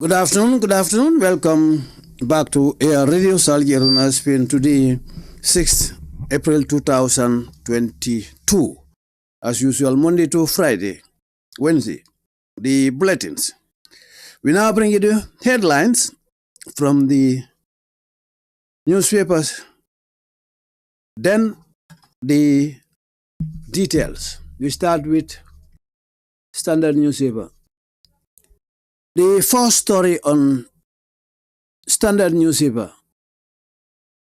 Good afternoon, good afternoon. Welcome back to Air Radio Salguero Spain today, 6th April 2022. As usual, Monday to Friday, Wednesday, the bulletins. We now bring you the headlines from the newspapers, then the details. We start with Standard newspaper. The first story on Standard newspaper.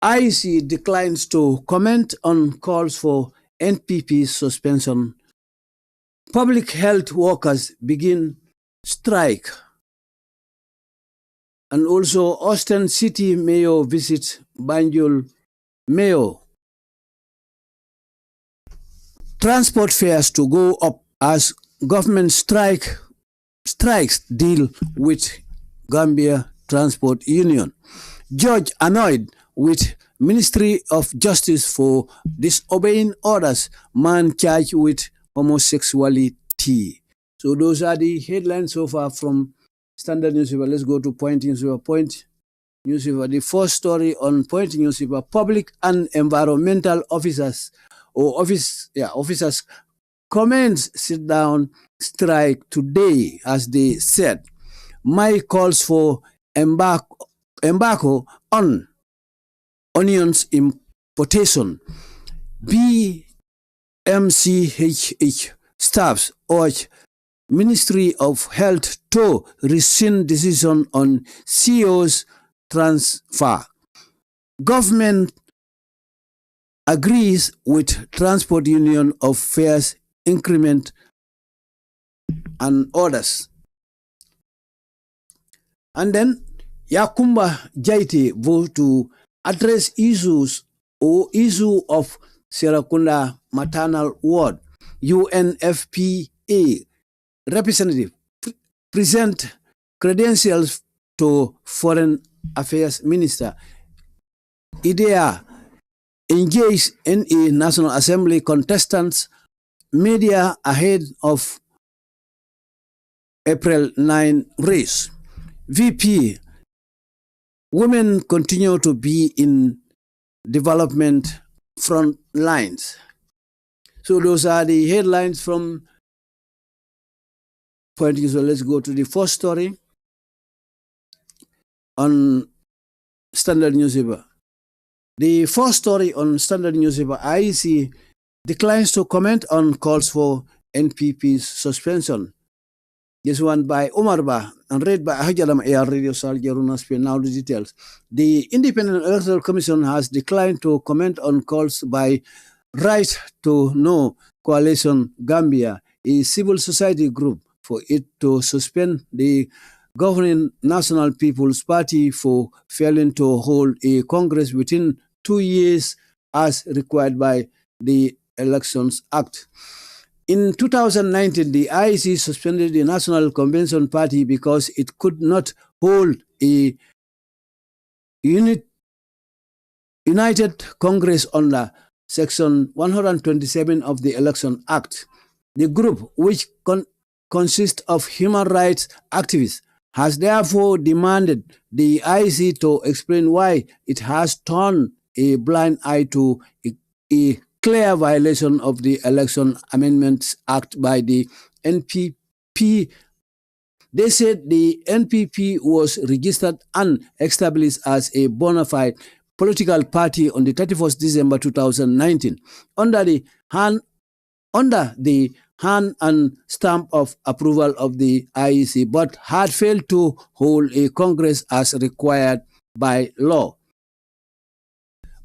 IEC declines to comment on calls for Npp'S suspension. Public health workers begin strike. And also Austin City Mayor visits Banjul Mayor. Transport fares to go up as government strikes deal with Gambia Transport Union. Judge annoyed with Ministry of Justice for disobeying orders, man charged with homosexuality. So those are the headlines so far from Standard newspaper. Let's go to Point newspaper. Point newspaper. The first story on Point newspaper: public and environmental officers officers commence sit down strike today, as they said. My calls for embargo on onions importation. BMCHH staffs urge Ministry of Health to rescind decision on CEO's transfer. Government agrees with Transport Union of fares increment and orders. And then Yakumba Jaite vote to address issues or issue of Serakunda maternal ward. UNFPA representative present credentials to Foreign Affairs Minister. IDEA engaged in a National Assembly contestants media ahead of April 9 race. VP, women continue to be in development front lines. So those are the headlines from Point. So let's go to the first story on Standard newspaper. The first story on Standard newspaper: IEC declines to comment on calls for Npp'S suspension. This one by Omar Ba and read by Hajalam Air Radio Salguero Spain. Now the details. The Independent Electoral Commission has declined to comment on calls by Right to Know Coalition Gambia, a civil society group, for it to suspend the governing National People's Party for failing to hold a Congress within 2 years as required by the Elections Act. In 2019, the IEC suspended the National Convention Party because it could not hold a united Congress under Section 127 of the Election Act. The group, which consists of human rights activists, has therefore demanded the IEC to explain why it has turned a blind eye to a clear violation of the Election Amendments Act by the NPP. They said the NPP was registered and established as a bona fide political party on the 31st December 2019 under the hand and stamp of approval of the IEC, but had failed to hold a Congress as required by law.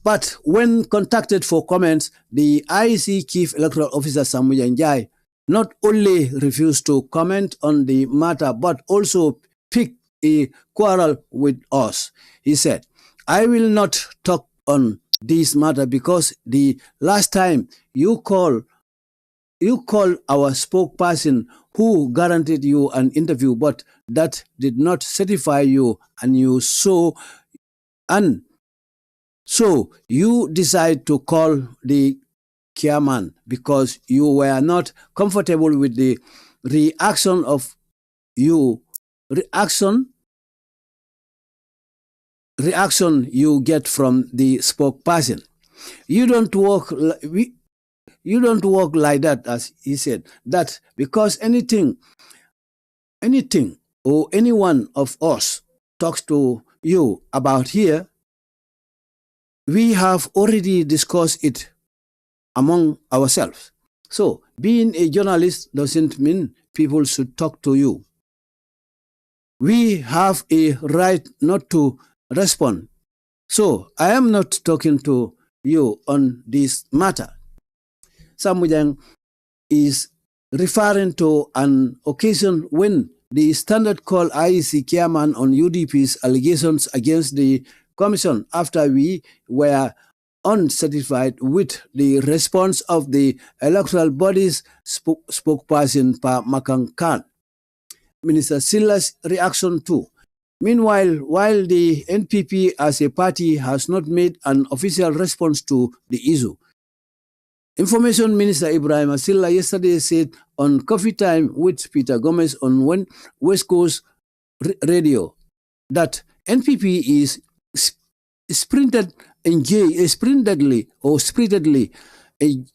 But when contacted for comments, the IEC Chief Electoral Officer Samuel Njai not only refused to comment on the matter, but also picked a quarrel with us. He said, I will not talk on this matter because the last time you called our spokesperson who guaranteed you an interview, but that did not satisfy you, and so you decide to call the chairman because you were not comfortable with the reaction reaction you get from the spokesperson. You don't work like that, as he said, that because anything or any one of us talks to you about here, we have already discussed it among ourselves. So being a journalist doesn't mean people should talk to you. We have a right not to respond. So I am not talking to you on this matter. Samujang is referring to an occasion when the Standard called IEC chairman on UDP's allegations against the commission after we were unsatisfied with the response of the electoral body's spokesperson Pa Makang Khan. Minister Silla's reaction too. Meanwhile, while the NPP as a party has not made an official response to the issue, Information Minister Ibrahim Silla yesterday said on Coffee Time with Peter Gomez on West Coast Radio that NPP is spiritedly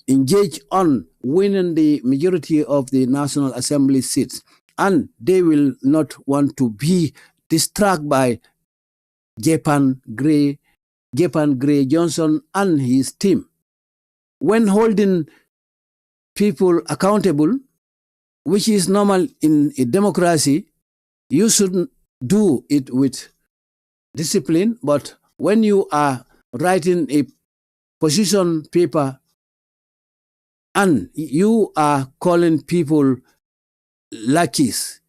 engaged on winning the majority of the National Assembly seats, and they will not want to be distracted by Japan Gray Johnson and his team. When holding people accountable, which is normal in a democracy, you should do it with discipline. But when you are writing a position paper and you are calling people lackeys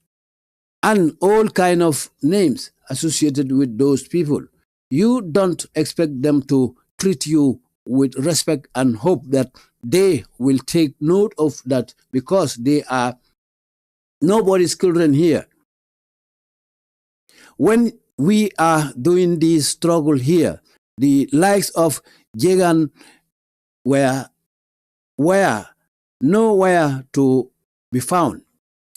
and all kind of names associated with those people, you don't expect them to treat you with respect and hope that they will take note of that because they are nobody's children here. When we are doing this struggle here, the likes of Jagan were nowhere to be found.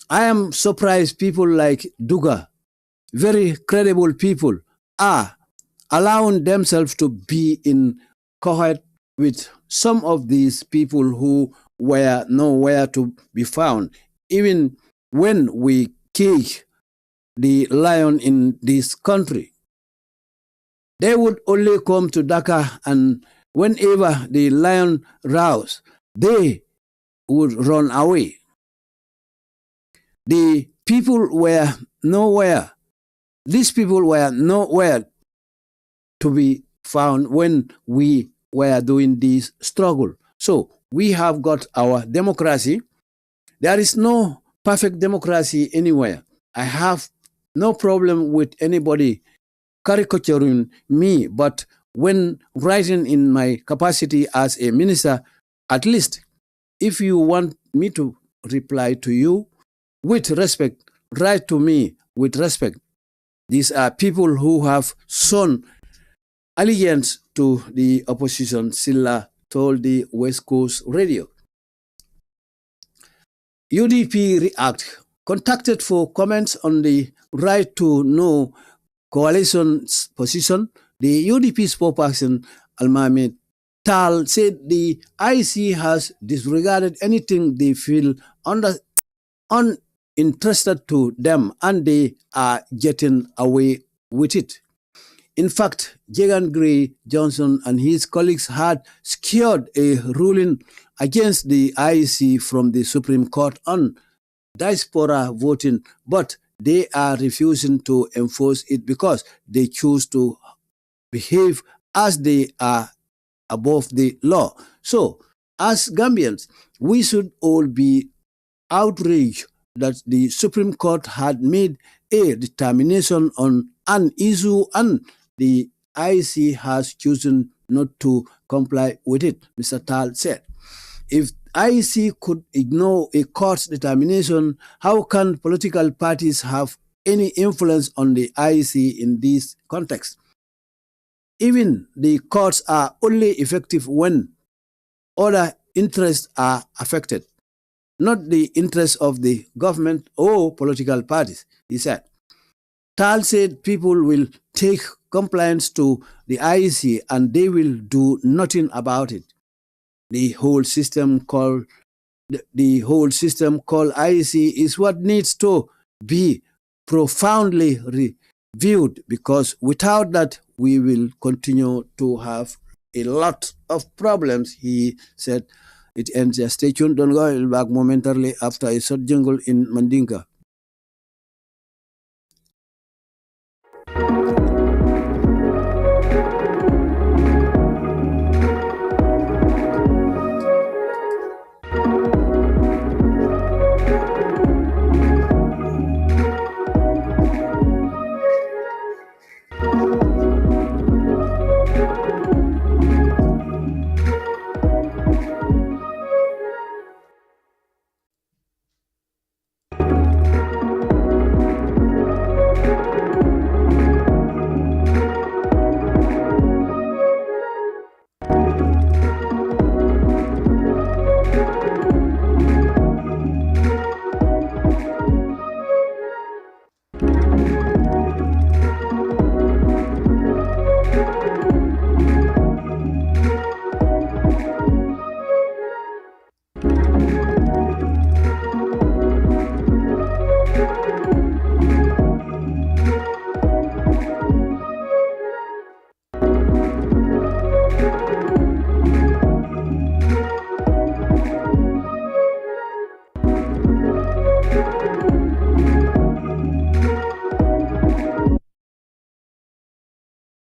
I am surprised people like Duga, very credible people, are allowing themselves to be in cohort with some of these people who were nowhere to be found, even when we cage the lion in this country. They would only come to Dhaka, and whenever the lion roused, they would run away. The people were nowhere. These people were nowhere to be found when we were doing this struggle. So we have got our democracy. There is no perfect democracy anywhere. I have no problem with anybody caricaturing me, but when writing in my capacity as a minister, at least if you want me to reply to you with respect, write to me with respect. These are people who have shown allegiance to the opposition, Silla told the West Coast Radio. UDP React contacted for comments on the right to know coalition's position. The UDP spokesperson Almami Tal said the IC has disregarded anything they feel uninterested to them, and they are getting away with it. In fact, Jagan Gray Johnson and his colleagues had secured a ruling against the IEC from the Supreme Court on diaspora voting, but they are refusing to enforce it because they choose to behave as they are above the law. So, as Gambians, we should all be outraged that the Supreme Court had made a determination on an issue and the IEC has chosen not to comply with it, Mr. Tal said. If IEC could ignore a court's determination, how can political parties have any influence on the IEC in this context? Even the courts are only effective when other interests are affected, not the interests of the government or political parties, he said. Tal said people will take complaints to the IEC and they will do nothing about it. The whole system called IEC is what needs to be profoundly reviewed, because without that we will continue to have a lot of problems, he said. It ends here. Stay tuned. Don't go. I'll be back momentarily after a short jingle in Mandinka.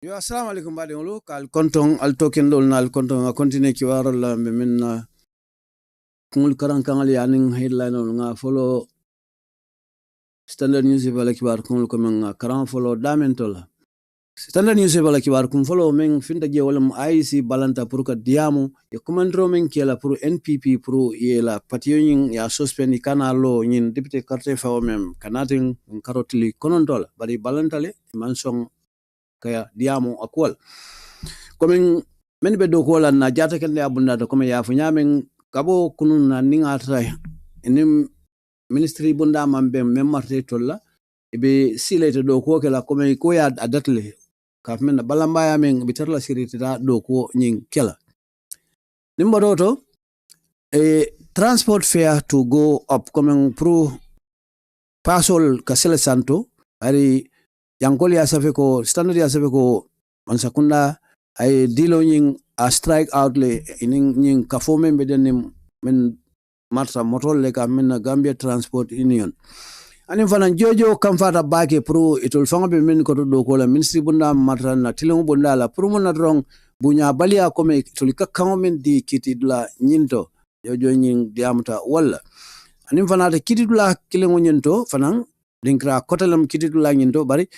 Yo, assalamu alaikum badingulu kal kontong al token dol nal kontong a continue ki warol la men kungul karang kangal yaning headline nga follow standard news bala ki war kungul ko men karang follow damentola standard news bala ki war kum follow men finda je wala IC balanta pour ka diamu e commandro men ki la pour NPP pour yela patiyoning ya suspend kanalo nyin député carte fa mem kanatin karotli konontola bari balantale mansong kaya diamo akwal komen men be do ko na jata ken ya bunda do komen ya fu nyamen kabo kunun na ninga tray enim ministry bunda mambe mem marte tolla be silete do ko kala komen ko ya adatle ka men balamba ya men bitarla siriti da do ko nyin kela nimbo do to transport fare to go up komen pro pasol kasele santo ari yankol ya safe ko standard ya safe ko mansakunda ay dilo nying a strike out le nying kafome beden men marta motol le ka men Gambia Transport Union anim fana jojo kam fata bake pro itol fanga be men ko do ko la ministry bunda marta na tilon bunda la pro mon na drong bunya balia ko me itol kakamo men di kitidla nyinto jojo nying diamta wala anim fana de kitidla kilengo nyinto fana dinkra kotalam kitidla nyinto bari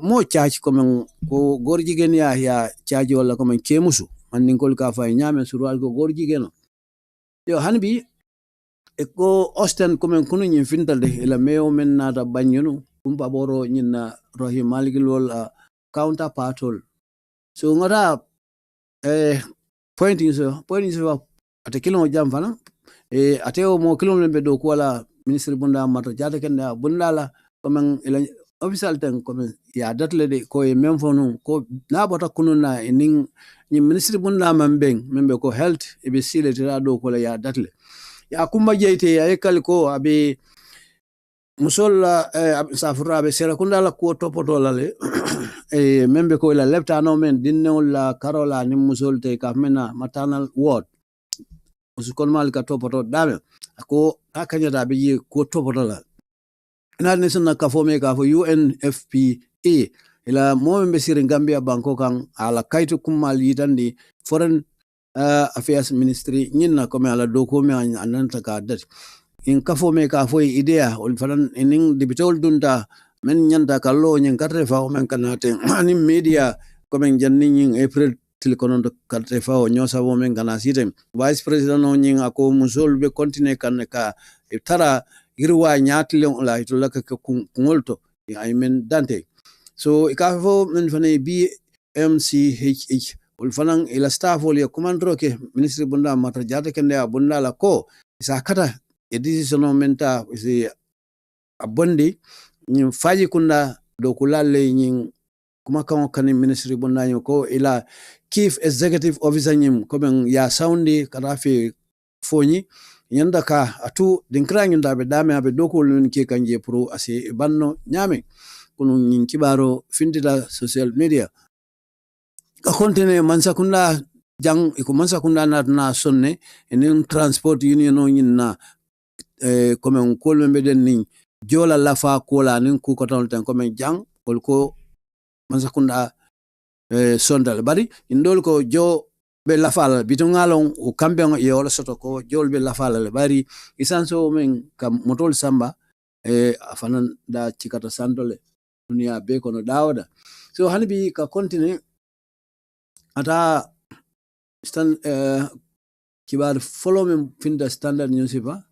mo charge comme ko gor jigen ya charge wala comme kemusu man ninkol ka fay nyame sural ko gor jigeno yo hanbi e ko osten comme kunu nyin findalde ila meyo men nata banyunu kumba boro nyina rohi maligil wol counterpartol so ngara pointing so ate kilo jam fana ateo mo kilo be do ko wala ministre bunda mata jata ken bunda la comme ila official ten comme ya datle de ko e même fonu ko na bota kununa ning ni ministre bunda mambeng membe ko health e be sile tira do ko la ya datle ya kumba jeyte ya ekal ko abe musolla safura be sera kunda la ko topoto la le membe ko la lepta no men dinno la karola ni musolte ka mena maternal ward usikon mal ka topoto dame ko akanya da be ko topoto la ina ne sunna ka fome ka fo UNFPA ila mo be sirin Gambia banko kan ala kaitu kumal yitandi foreign affairs ministry nyinna ko me ala doko me ananta ka dat in ka fome ka fo idea ol fanan inin dibitol dunta men nyanda kallo nyin karte fa men kanate ani media ko men janni nyin April tilkonon do karte fa o nyosa wo men kana sitem vice president on nyin ako musol be continue kan ka tara irwa nyatile la itola ka kungolto I mean dante so ikafo men fane BMCHH ul fanan ila staff ol ya commandro ke ministry bunda mata jata kende bunda la ko isa kata e decision menta isi abondi nyim faji kunda do kulalle nyin kuma kan ministry bonnaño ko ila chief executive officer nyim ko ben ya soundi karafi foñi yanda ka atu dinkra ngi ndabe dame abe dokol nun ke kanje pro ase banno nyame kunu nyin kibaro findida social media ka kontine mansakunda jang iko mansakunda na sonne enen transport union no nyinna comme kolbe den ni jola lafa kola nin ku ko tan comme jang ko mansakunda sondal bari indol ko jo be lafal bitungalon o kambe e wala soto ko jol be lafal le bari isanso men kam motol samba afanan da cikata sandole dunia be kono dawda so hanbi ka continue ata stand kibar follow men finda standard newspaper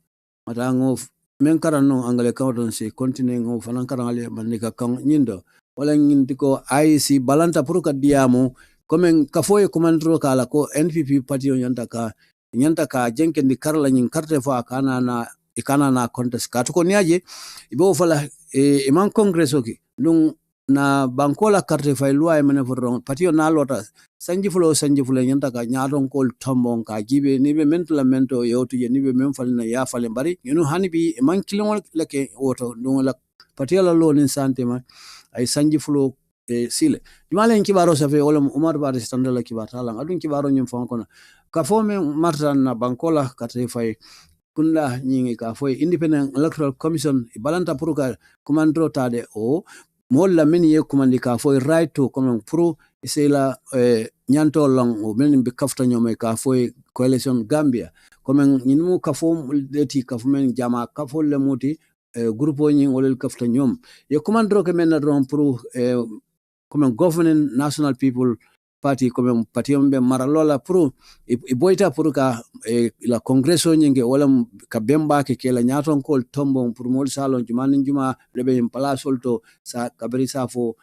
ata ngof men karano angale kawdon se continue ngof fanan karale manika kan nyindo wala ngindi ko IC balanta pour ka diamo comme kafoye komandro kala ko NPP party nyanta ka jenkendi karla nyin karte fa kana na contest ka to ko niaje ibo fala man congress oki dum na bankola karte fa loi mena for party na lota sanji fulo nyanta ka nyaron kol tombon ka gibe ni be mentamento yewtu je ni be men falna ya fale bari hanibi man kilon lake woto dum la party la lo nin santima ay sanji fulo sile jumale en kibaro safe wala umar bare standala kibata lang adun kibaro nyum fon kono ka fo men martan na bankola kate fay kunla nyingi ka fo independent electoral commission balanta pour ka commandro tade o molla men ye commandi ka fo right to comme pro isela nyanto long o men be kafta nyome ka fo coalition gambia comme nyinmu ka fo deti ka fo men jama ka fo le moti groupe ñi wolel kafta ñom ye commandro ke men ron pour comme governing national people party comme parti ombe maralola pour e boyta pour ka la congresso ñi nge wala ka bemba ke la nyaton kol tombo pour mol salon juma lebe en place olto sa kabri sa fo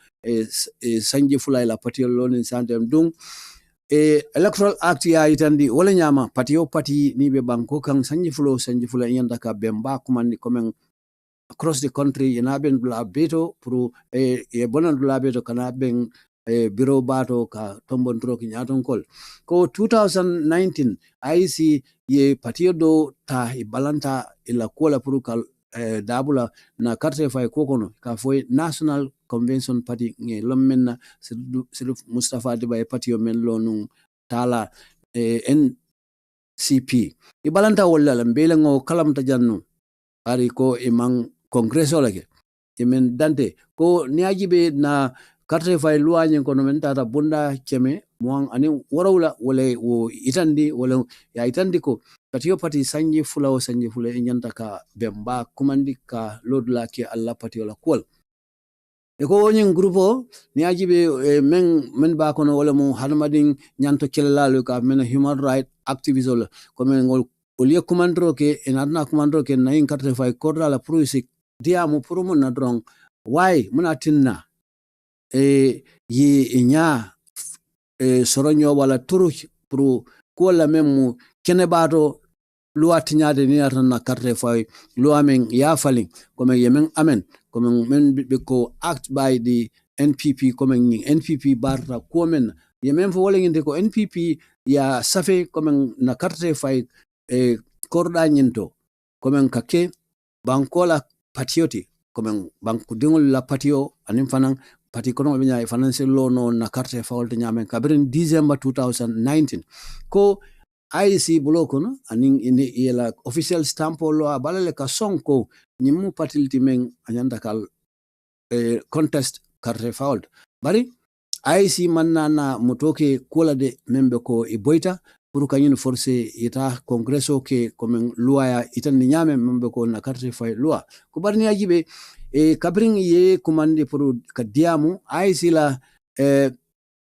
sanji fulay la parti lonin santem dung electoral act ya itandi wala nyama parti ni be banko kan sanji fulo yanda ka bemba kumandi comme across the country ina ben dula beto pro bonan dula beto kana ben biro bato ka tombon troki nyaton kol ko 2019 IC ye patiodo ta balanta ila kola pro kal dabula na carte fay kokono ka foy national convention party nge lommenna sidu Mustafa Diba patio men lonu tala NCP i balanta wala mbele ngo kalam ta jannu ari ko imang congresso lake yemen dante ko niajibe na carte fay loi nyen kono men tata bunda keme mo ani warawla wala wo itandi wala ya itandi ko patio pati sanji fula nyanta ka bemba kumandi ka lodla ke alla patio la kol e ko nyen grupo niajibe men ba kono wala mo hanmadin nyanto kelalalu ka men human right activism ko men ngol olie commandro ke enadna commandro ke na in carte fay korda la pruisi diamu purumu na drong why muna tinna yi nya soronyo wala turu pro ko la memu kene bato loi tinyade ni na carte fay loi men ya falling comme yemen amen comme men be ko act by the NPP comme NPP barra komen yemen fo wala nginte ko NPP ya safe comme na carte fay korda nyinto comme kake bankola patrioti comme banku dingol la patio anim fanan pati kono be nyaay financial law no na carte fawolto nyamen kabrin December 2019 ko IC bloko no anin ine yela official stamp law balale ka sonko nyimu patilti men anyanda kal contest carte fawolto bari IC manna na motoke kola de membe ko e boyta pour kanyun forcer ita congresso ke comme loi itan ni nyame membe ko na carte fay loi ko barni ajibe kabring ye commande pour ka diamu IC la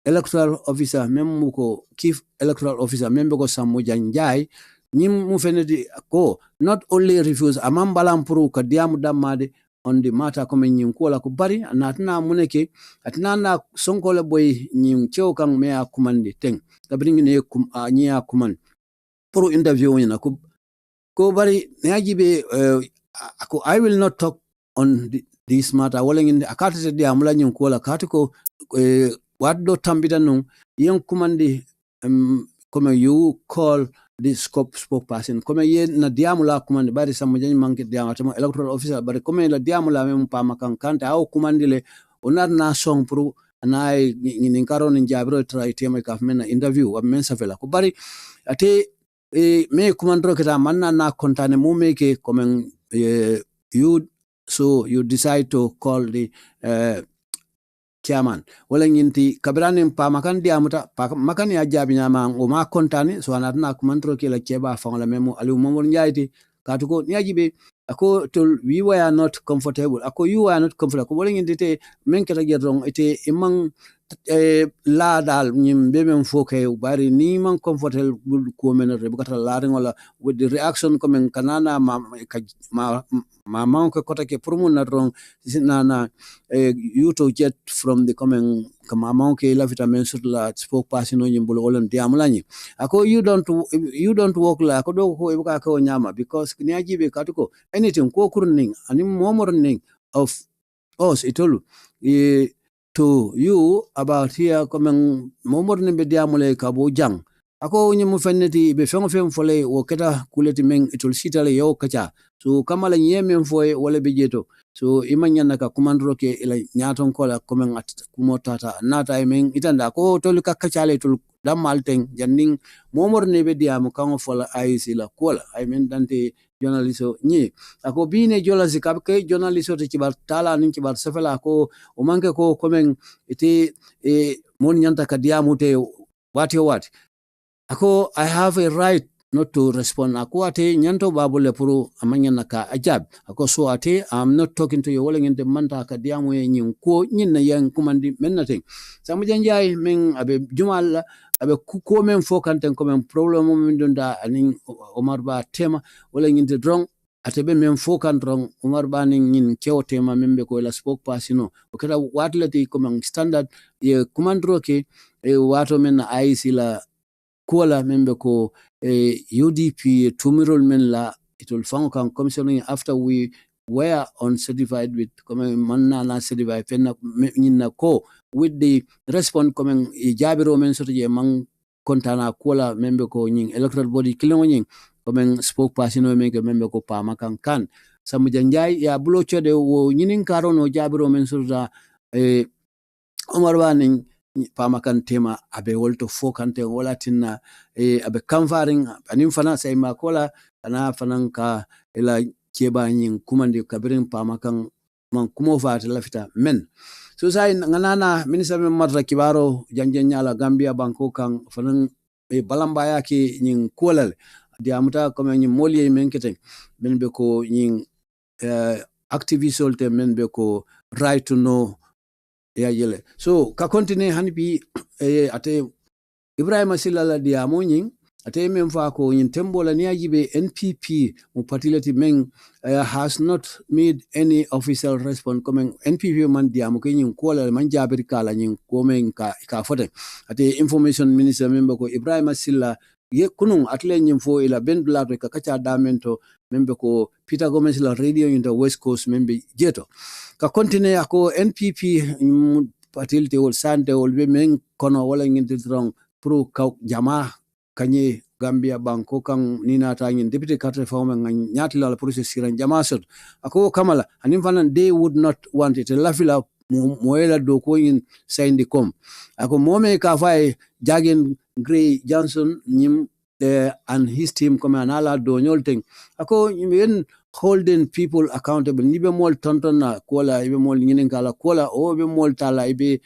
electoral officer memmu ko chief electoral officer membe ko Sammo Janjay nyim mu fenedi ko not only refuse amambalam pour ka diamu damade on the matter comme nyim ko la ko bari natna muneke atna na sonko la boy nyim cew kan me a commande teng kabring ne nya commande pour interview na ko bari nyajibe ko I will not talk on this matter walling in akata de amula nyum ko la katiko what do tambita no yen kumandi come you call this spokesperson come ye na diamula kumandi bari samujani manke diamata electoral officer bari come la diamula mem pa makankanta au kumandi le onar na song pro na ni karo ni jabro try tema ka mena interview wa men safela ko bari ate me kumandro kita manna na kontane mu meke come you decide to call the chairman wala nyinti kabirani pa makan diamuta pa makan ya jabi nyama o ma kontani so anatna kumandro ke la cheba fangala memo ali momor nyaiti katuko nyajibe ako to we were not comfortable ako you were not comfortable wala nyinti men kata gerong ite imang la dal nyim beben foke bari ni man comfortable ko men rebata la ngola with the reaction coming kanana ma ko kota ke promo na rong na you to get from the coming kama ke la vitamin sur la spokesperson no nyimbulo olon diamulani ako you don't work la ko do ko ibuka ko nyama because kniajibe katuko anything ko kurning ani momorning of us itolu to you about here coming momorne be diamule kabo jang ako nyimu fenneti be fengo fole wo keta kuleti men itul sitale yo kacha so kamala nyeme foye wala be jeto so imanyana ka kumandro ke ila nyaton kola komen at kumotata nata men itanda ko tolu kakachale tul damalteng janning momorne be diamu kango fola aisi la kola I mean dante journalisto ni ako bine journalist ke journalisto te kibar tala nin kibar safela ko o manke ko komen ite mon nyanta ka diamu te what ako I have a right not to respond ako ate nyanto babule puru amanyana ka ajab ako so ate I'm not talking to you wala ngente manta ka diamu nyin ko nyin na yang kumandi mennating samu janjay men abe jumal abe ko men fokanten ko men problem men donda anin Omar Ba tema wala nginte drong atebe men fokan drong Omar Ba nin kew tema membe ko la spokesperson o kata watlati ko men standard ye kumandro ke wato men IC la kuala membe ko UDP tumirol men la it will found commissioning after we were on certified with manna na certified penna nyina ko with the response coming jabiro men soto je man kontana kuala membe ko nyin electoral body kilongo nyin coming spokesperson membe ko pa makan kan samu janjay ya bulo chode wo nyinin karo no jabiro men soto Omar Ba nin pamakan tema abe wolto fokante wala tinna abe kamfaring anin fana sai makola ana fanan ka ila keba nyin kumandi kabirin pamakan man kumo fata lafita men so sai nganana minisa men marra kibaro janjen nyala Gambia banko kan fanan balamba yake nyin kolal diamuta comme nyin moliye men keten men be ko nyin activisolte men be ko right to know ya yele so ka continue hanbi ate Ibrahima Silala dia monyin ate men fa ko yin tembola ni ajibe NPP mu partilati men has not made any official response coming NPP man dia mo kin ko la man jabir kala nyin ko men ka fote ate information minister member ko Ibrahima Silla ye kunun atle nyin fo ila ben blato ka kacha damento membe ko Peter Gomez la radio in the West Coast membe jeto ka continue ako NPP patilti wol sante wol be men kono wala nginti strong pro ka jama kanye Gambia banko kan nina ta ngin deputy carte fawme nyati la process siran jama sot ako kamala anim fanan they would not want it lafila moela do ko in sign the com ako mome ka fay Jagen Gray Johnson nyim and his team come anala do nyolting ako yen holding people accountable ni be mol tonton na kola ibe mol nginen kala kola o be mol tala ibe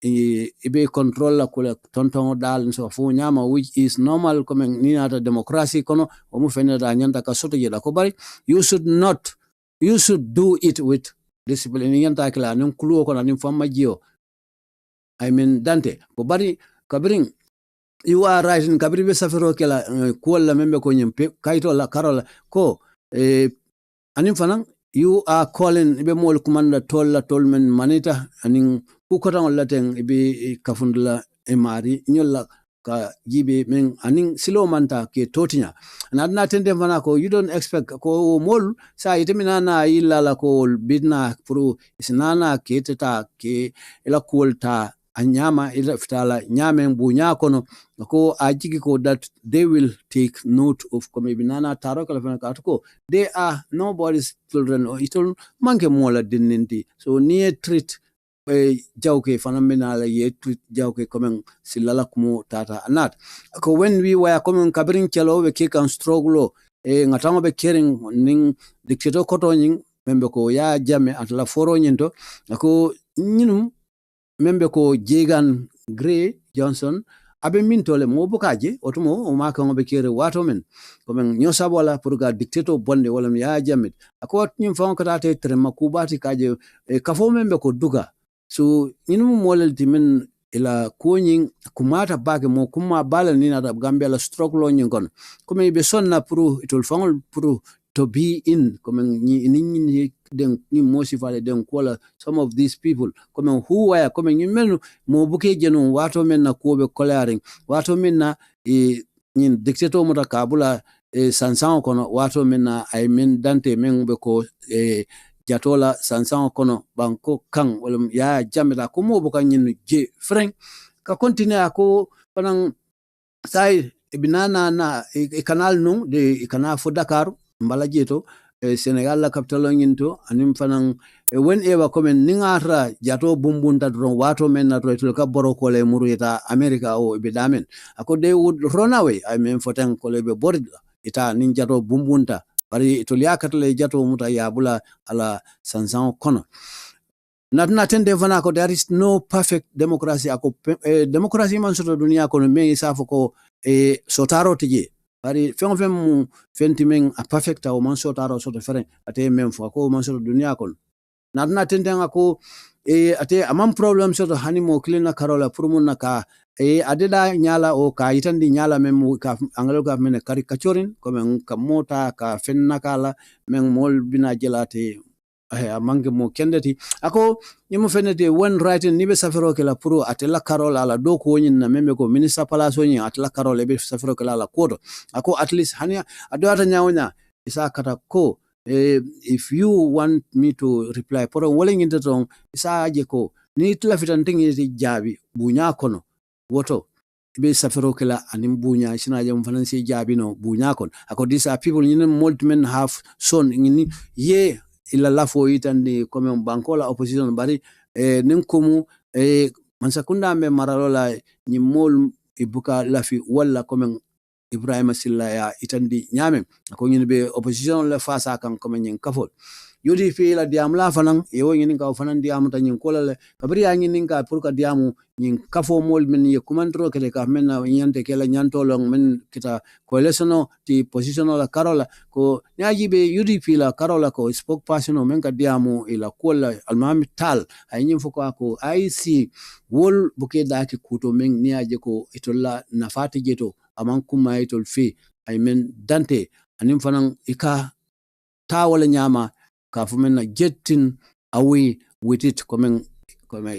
ibe control la kola tonton dal so fu nyama which is normal comme ni ata democracy kono o mu fene da nyanta ka soto jeda ko bari you should do it with discipline nyanta kala non kluo kono nim famma jio I mean dante ko bari kabring you are right in kabri be safero kala kola membe ko nyempe kaito la karola ko anim fanan you are calling ibe mol kumanda tolmen manita anin ku kotan laten ibe kafundula e mari nyolla ka jibe men aning silo manta ke totinya na tende vana ko you don't expect ko mol sa itemina na ilala ko bidna puru isnana ke teta ke ila kulta anyama ila fitala nyame bunya kono ko ajiki ko that they will take note of ko binana taro kala fana ka ko they are nobody's children or itol manke mola dinninti so near treat jawke fanamina la ye tweet jawke komen silala kumu tata anat ko when we were coming kabrin chelo we kick and struggle ngatango be caring ning dictator koto ning membe ko ya jame atla foro nyinto ko nyinum membe ko Jegan Gray Johnson abe min tole mo bukaje otumo o maka ngobe kere wato men komen nyosa bola pour ga dictator bonde wala ya jamet ako nyim fon ko tate tre makubati kaje kafo membe ko duga so ñinu molel timin ila koñing kumata bake mo kuma bala ni na Gambia la stroke lo ñing kon comme be sonna pour itol fangol pour to be in comme ni den ni mosi fale den kola some of these people comme who were comme ñu mel mo buke jenu wato men na ko be coloring wato men na ñin dictator mo ta kabula sansan kono wato men na ay men dante men be ko jatola sansan kono banko kan wala ya jamida ko mo boka nyin je freng ka continue ako panang sai binana na canal no de kana fo Dakar mbala jeto Senegal la capital nyinto anim fanang whenever komen ningatra jato bumbunta dron wato men na to ka boro ko le murita America o be damen ako they would run away I mean for tan ko le be borida ita nin jato bumbunta bari to liakatle jato muta yabula ala sansan kono natna tende vana ko there is no perfect democracy ako democracy man soto dunia kono me isafo ko sotaro tije bari fem fenti men a perfect o man sotaro soto fere ate men fo ko man soto dunia kono natna tende ako ate amam problem soto hanimo klina karola purmun naka adeda nyala o ka itandi nyala mem ka angalo ka men caricaturing comme ka mota ka fenna kala men mol bina jelate amange mo kendeti ako nyimo fenete when writing nibe safero ke la pro atela karola la do ko nyin na meme ko minister palaso nyin atela karola be safero ke la kodo ako at least hania adota nyawnya isa kata ko if you want me to reply por wala nyin tetong isa aje ko ni tla fitantingi jabi bunya kono woto be safero kala anim bunya sina jam fanansi jabino bunya kon ako these are people you know multimen have son ngini ye ila lafo itandi comme bankola opposition bari ninkumu mansakunda me maralola ni mol ibuka lafi wala comme Ibrahima Silla ya itandi nyame ako ngini be opposition la fasa kan comme nyin kafol yodi fi la diam la fanan e wo ngini ka fanan diam ta nyin kola le kabri ya ngini ka pour ka diamu nyin kafo mol men ye commandro ke ka men na nyante ke la nyanto long men kita coalition ti position la karola ko nyaji be yodi fi la karola ko spokesperson men ka diamu ila kola almami tal ay nyin foko ko IC wol buke daki kuto men niaje ko itolla nafati jeto aman kuma itol fi ay men dante anim fanan ika ta wala nyama ka fumen na getting away with it comme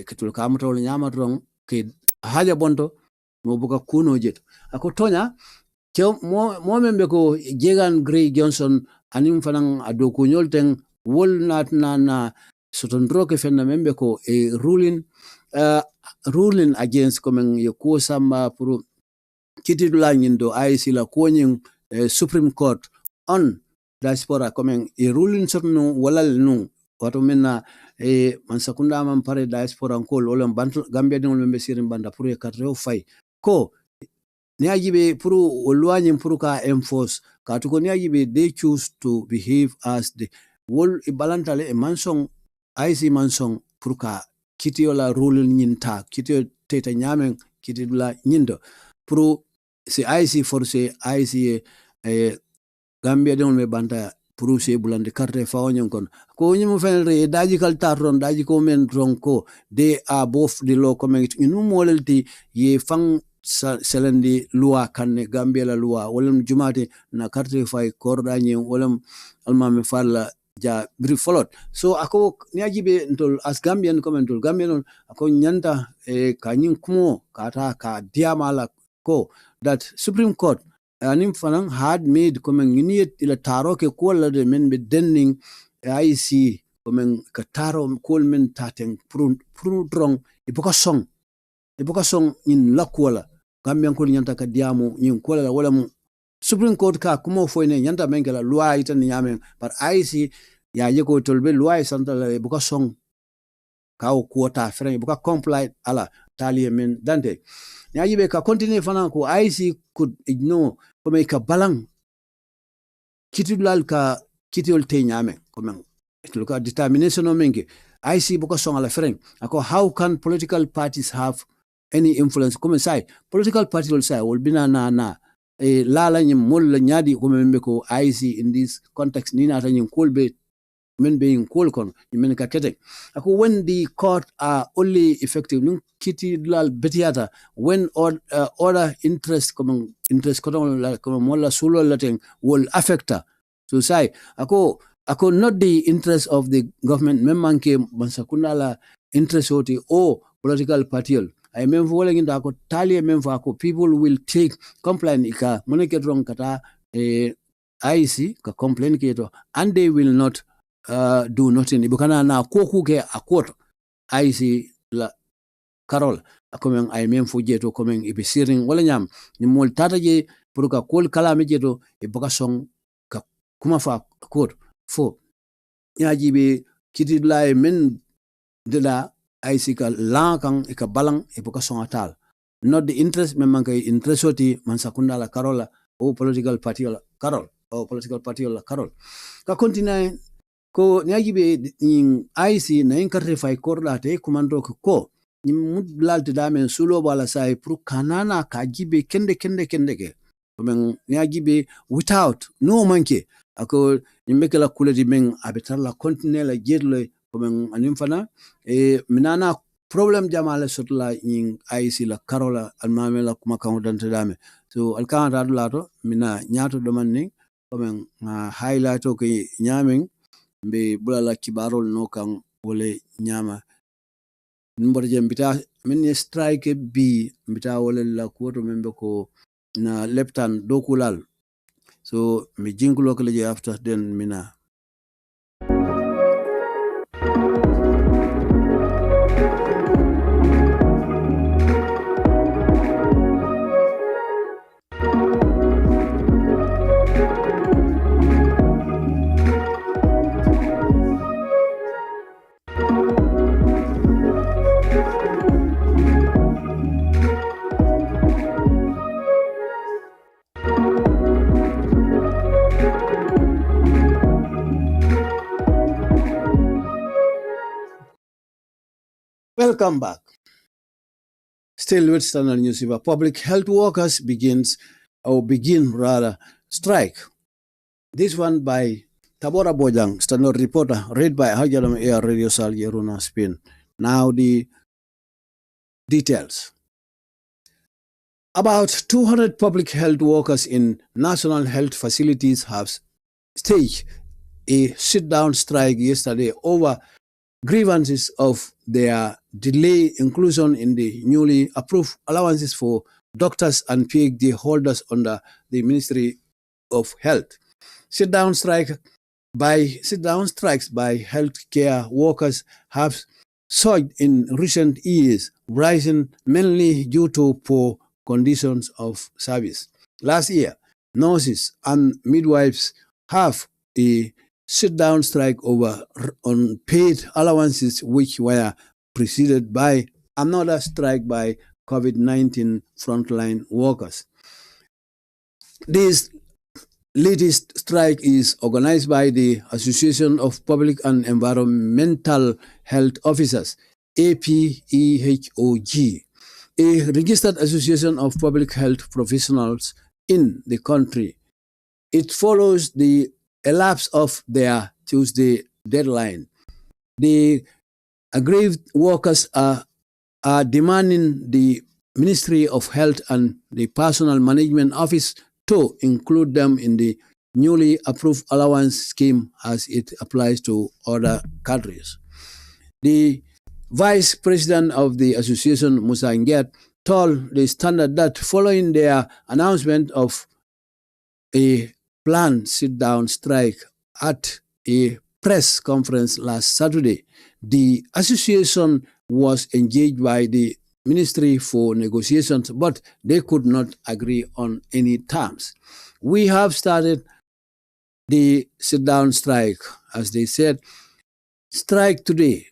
ketul ka mata wala nyama ron ke haja bonto mo buka kuno jet ako tonya ke mo membe ko Jegan Gray Johnson anim fanan ado ko nyolten wol na sotondro ke fenna membe ko ruling against comme ye ko samba pour kitidula nyindo IC la ko nyin Supreme Court on diaspora comme ruling sotno wala no wato menna man sakunda man pare diaspora ko lolem bantu Gambia dingol membe sirin banda pour katro fay ko niajibe pour olwanyim pour ka enforce ka to ko niajibe they choose to behave as the wol balantale e mansong IC mansong pour ka kitiola ruling nyinta kitio teta nyamen kitidula nyindo pour c'est IC forcé IC Gambia de on me banta pour se bulande carte fawnyon kon ko nyimo fenre daji kal tarron daji ko men ronko they are both the law community ñu molelti ye fang selendi loi kanne Gambia la loi wolum jumate na carte fay korda ñe wolum almame falla ja bri folot so ako niajibe ntol as Gambian comment ntol Gambian ako nyanta kanyin kumo kata ka diamala that Supreme Court anim fanang had made coming unit ila taro ke kola de men be denning IC coming kataro kol men tateng prudrong ipoka song in lakwala kambian ko nyanta ka diamu nyin kola wala mu Supreme Court ka kumo foine nyanta mengela loi tan nyamen par IC ya yeko tolbe loi santa la ipoka song ka o quota frame ipoka comply ala tali men dante Nyajibe ka continue fana ko IC could ignore ko make a balang kitulal ka kitiol te nyame ko men ka determination o menke IC boko song ala freng ako how can political parties have any influence come say political party will say will bina na lala nyim mol nyadi ko membe ko IC in this context ni na tan kolbe men being call kon men ka kete ako when the court are only effective nun kiti lal betiata when order interest comme mola sulo laten will affect so say ako not the interest of the government memmanke bansakuna la interest oti o political party I mean for wala nginda ko tali men fa ko people will take complaint ika moneke wrong kata IC ka complain keto and they will not do nothing ibukana na koku ke akot IC la Carol akomen ay mem fu jeto komen ibe siring wala nyam ni mol tata je pour ka kol kala me jeto e boka song ka kuma fa akot fo nyaji be kiti la men de la IC ka la kan e ka balang e boka song atal not the interest memang kay interest oti man sakunda la Carola o political party la Carol o political party la Carol ka continue ko nyajibe in IC na inkarify korla te kumando ko ni mudlal te damen sulo bala sai pro kanana ka gibe kende ke men nyajibe without no manke ako ni mekela kuledi men abetar la continue la jedlo ko men anim fana minana problem jamala sotla in IC la Carola almamela kuma kan dante dame so alkan radulato mina nyato do manni ko men highlight ko nyamen be bulala kibarol no kan wole nyama mborje mbita min strike bi mbita wole la koto membe ko na leptan dokulal so mi jingulo ko leje after then mina Welcome back. Still with Standard Newspaper, public health workers begin strike. This one by Tabora Bojang, Standard reporter, read by Hajalam Air Radio Sal Yeruna Spin. Now the details. About 200 public health workers in national health facilities have staged a sit-down strike yesterday over grievances of their delay inclusion in the newly approved allowances for doctors and PhD holders under the Ministry of Health. Sit-down strikes by healthcare workers have surged in recent years, rising mainly due to poor conditions of service. Last year, nurses and midwives have a sit-down strike over unpaid allowances, which were preceded by another strike by COVID-19 frontline workers. This latest strike is organized by the Association of Public and Environmental Health Officers, APEHOG, a registered association of public health professionals in the country. It follows the elapse of their Tuesday deadline. The aggrieved workers are demanding the Ministry of Health and the Personnel Management Office to include them in the newly approved allowance scheme as it applies to other countries. The Vice President of the Association, Musa Nget, told the Standard that following their announcement of a planned sit-down strike at a press conference last Saturday, the association was engaged by the ministry for negotiations, but they could not agree on any terms. We have started the sit-down strike, as they said. Strike today,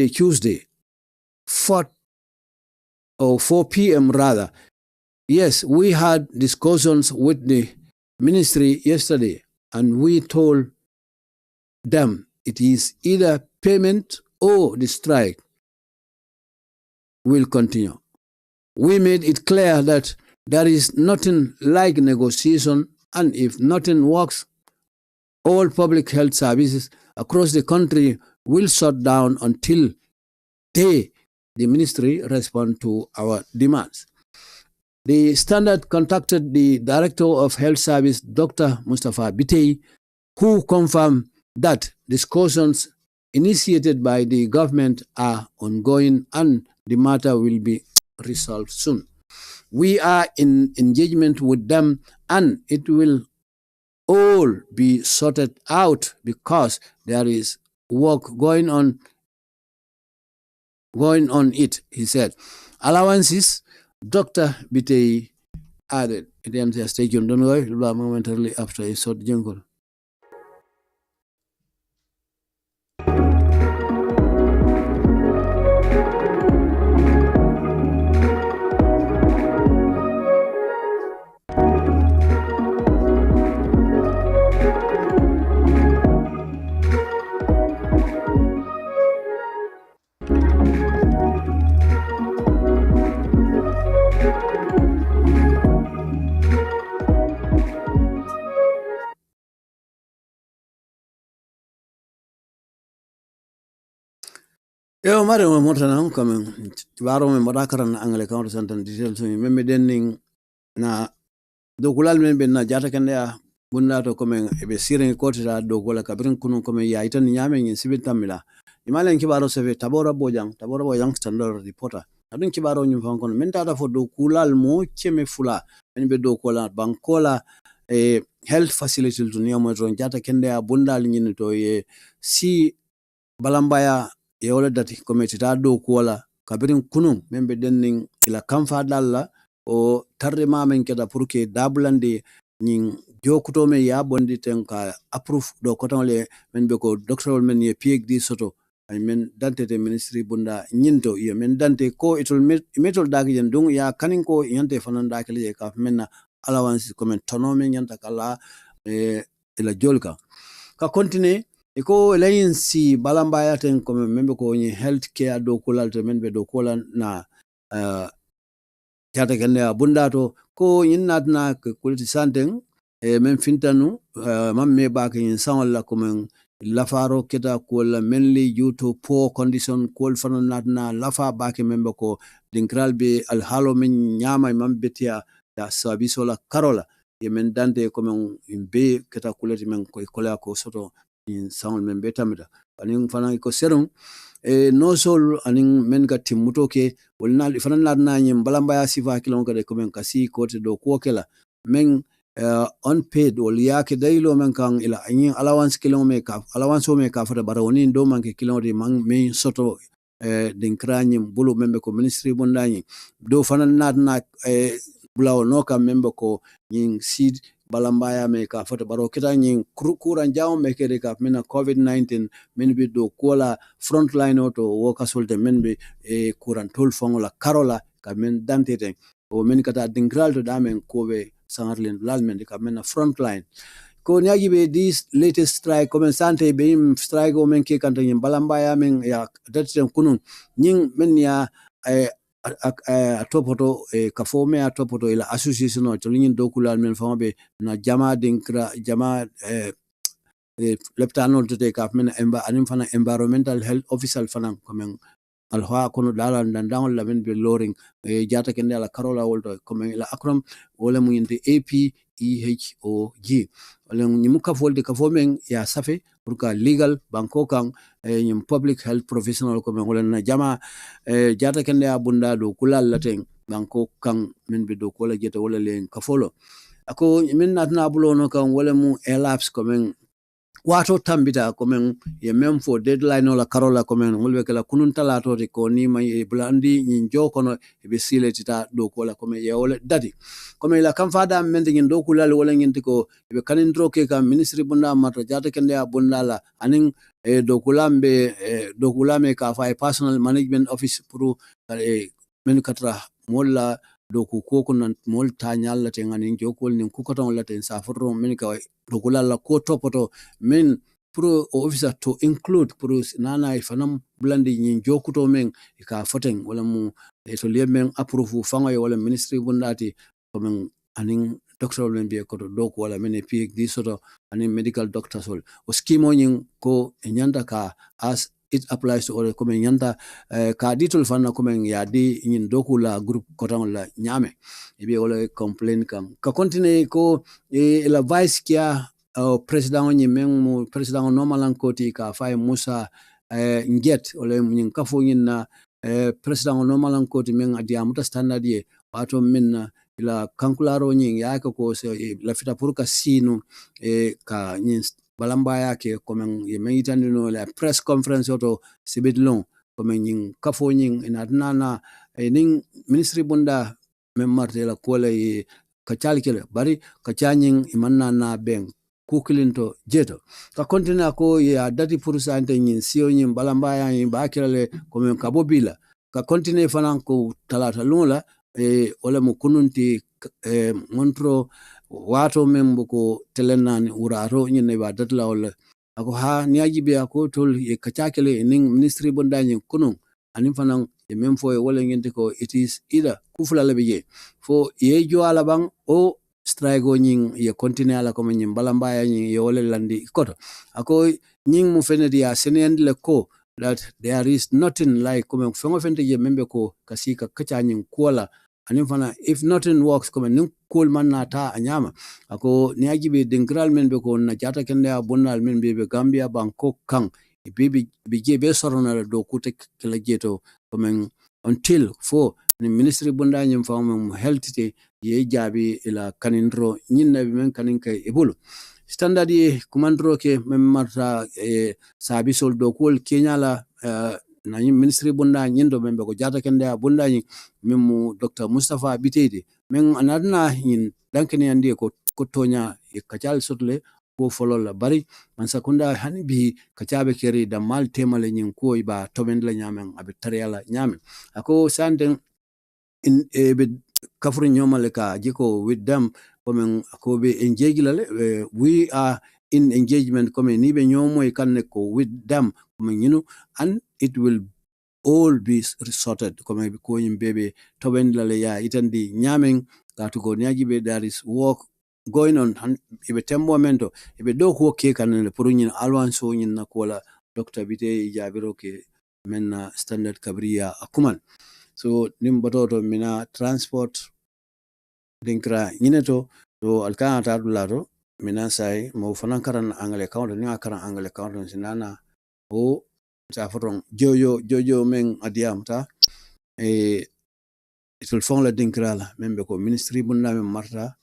Tuesday, 4 p.m. rather. Yes, we had discussions with the ministry yesterday, and we told them it is either payment or the strike will continue. We made it clear that there is nothing like negotiation, and if nothing works, all public health services across the country will shut down until the ministry respond to our demands. The Standard contacted the Director of Health Service, Dr. Mustafa Bitey, who confirmed that discussions initiated by the government are ongoing and the matter will be resolved soon. We are in engagement with them and it will all be sorted out because there is work going on it, he said. Allowances, Dr. Bitey added. Stay tuned, don't worry, momentarily after a short jingle. Yo mare mo mota na comme baro me modakara na angle counter santan details me denning na dokulal men ben na jata kende ya bunda to comme be siren ko ta dogola kabrin kunu comme ya itan nyame nyin sibita mila imalen kibaro seve tabora bojang standard reporter adun kibaro nyum fon kono men tata fo dokulal mo cheme fula en be dokola bankola health facility dunia mo ron jata kende ya bunda nyin to ye si balambaya yewole dati komiti ta do kuwala kabirin kunun membe denning ila kamfa dalla o tarre mamen keda pour que dabulande nyin jokuto me ya bondi ten ka approve do kotonle men be ko doctorol men ye PhD soto ay men dante te ministry bunda nyinto ye men dante ko itol metol dagi yen dung ya kanin ko yante fanan dakale ye ka menna allowance comme tonome nyanta kala ila jolka ka continue iko layin si balambaya ten comme membe ko ni health care do kulal to men be do kulan na jata kende bundato ko yinnatna ko kulti santen men fintanu mamme ba ke yin sanwala comme lafaro keta ko la menli juto po condition ko fanatna lafa ba ke membe ko dinkral be al halo men nyama mambetia da sabisola karola ye men dante comme imbe keta kulati men ko kola ko soto in sound men betamida aning fana ko serum no sol aning men ga timuto ke wolna fana na nyim balamba ya sifa kilon ka de ko men kasi ko te do ko kela men unpaid wol yake daylo men kan ila anyi allowance kilon me ka allowance o me ka fata barawoni do man ke kilon de man me soto din kranyim bulu membe ko ministry bondani do fana na bulawo no kam membe ko nyin seed balambaya me ka fata baro kita nyin kuran jawo me kede ka mena COVID-19 men bi do kola frontline auto woka solte men bi kuran tol fongola karola ka men dantete o men kata dingral to damen kobe sangarlen lalmen ka mena frontline ko nyagi be this latest strike comme sante be im strike o men ke kanta nyin balambaya men ya datten kunun nyin men ya a topoto kafome a topoto ila association o tolin dokulal men fambe na jama dinkra jama leptanol to take up men anim fana environmental health official fana comme alha kono dala ndangol la men be loring jata kende ala karola wolto comme ila akram wala mu yinte AP EHOG wala ñimu kafol de kafo men ya safe pour ka legal banko kan ñim public health professional ko men wala na jama jata kende abunda do kulal laten banko kan men be do ko la jeta wala len kafolo ako min natna bulo no kan wala mu elapse ko men wato tambita komen ye même fo deadline ola karola komen mulbe kala kunun talato de ko ni may blandi nyin jokono be siletita do ko la komen ye wala dadi komen la kam fada men ngin do kulal wala ngin ko be kanin dro ke kam ministry bunda mata jata kende bunda la anin do kulame ka fa personal management office pour men katra molla do ko nan mol ta nyalla te ngani jokol nin kukoton la ten safro men ka do kulala ko topoto men pro officer to include pro nana fanam blandi nyin jokuto men ka foten wala mu to le men approve fango wala ministry bundati ko men anin doctor men be ko do ko wala men PhD soto anin medical doctor sol o scheme nyin ko nyanda ka as it applies to all comme nyanda ka ditol fanna comme ya di nyin dokula group kotan la nyame e be wala complain kam ka continue ko la vice kia president nyi men mu president normal koti ka fay Musa nget wala nyin kafo nyin na president normal koti men adia muta standard ye wato men la kankularo nyin ya ko la fita pour ka sinu ka nyin balamba yake comme ye mayitani no la press conference auto sibidlon comme nyin kafo nyin inadnana ning ministry bunda memarte la kola e kachalkele bari kachanyin imanna na ben kukilinto jeto ka kontina ko ya dati pursa ante nyin sio nyin balamba ya nyin bakirale comme kabobila ka kontine fanan ko talata lula wala mu kununti montro wato membo ko telenani urato nyine ba datla wala ako ha niaji be ako tol e kachakele ning ministry bondanyi kunun anin fanan e memfo e wala ngente ko it is either kufula lebeje fo ye jo ala bang o strike o nyin ye continue ala ko nyin balamba ya nyin ye wala landi koto ako nyin mu fenedi ya senend le ko that there is nothing like comme fengo fente je membe ko kasika kacha nyin kola anin fana if nothing works comme nin kol man nata anyama ako ni ajibe dinkral men be ko na jata kende abonnal men be Gambia Bangkok kan be be sorona do kutek kala jeto comme until for ni ministry bunda nyim fam health te ye jabi ila kanindro nyinna be men kanin kay ebulu standard ye kumandro ke mem marta sabisol do kol Kenya la na ministry bunda nyindo membe ko jata kende bunda nyi memu Dr. Mustafa Bitede men anadna yin dankene andi ko tonya e kachal sotle ko folola bari man sakunda hani bi kachabe keri da mal temale nyin ko iba toben la nyamen abe tariala nyamen ako sanden in be kafru nyomale ka jiko with them komen ko be engagement we are in engagement komen ni be nyomo e kanne ko with them komen you know and it will all be sorted comme ko bebe toben la ya itandi nyamen katu ko nyaji be there is work going on ibe tembo mento ibe do ko ke kanne pour nyin alwanso nyin na kola Dr. Bite jabiro ke menna standard kabriya akuman so nim bototo mina transport dinkra nyineto do alkana tadulato mina sai mo fanan karan angle account ni akaran angle account sinana o saforon jojo men adiam ta itul fon la dinkrala membe ko ministry bunna men marta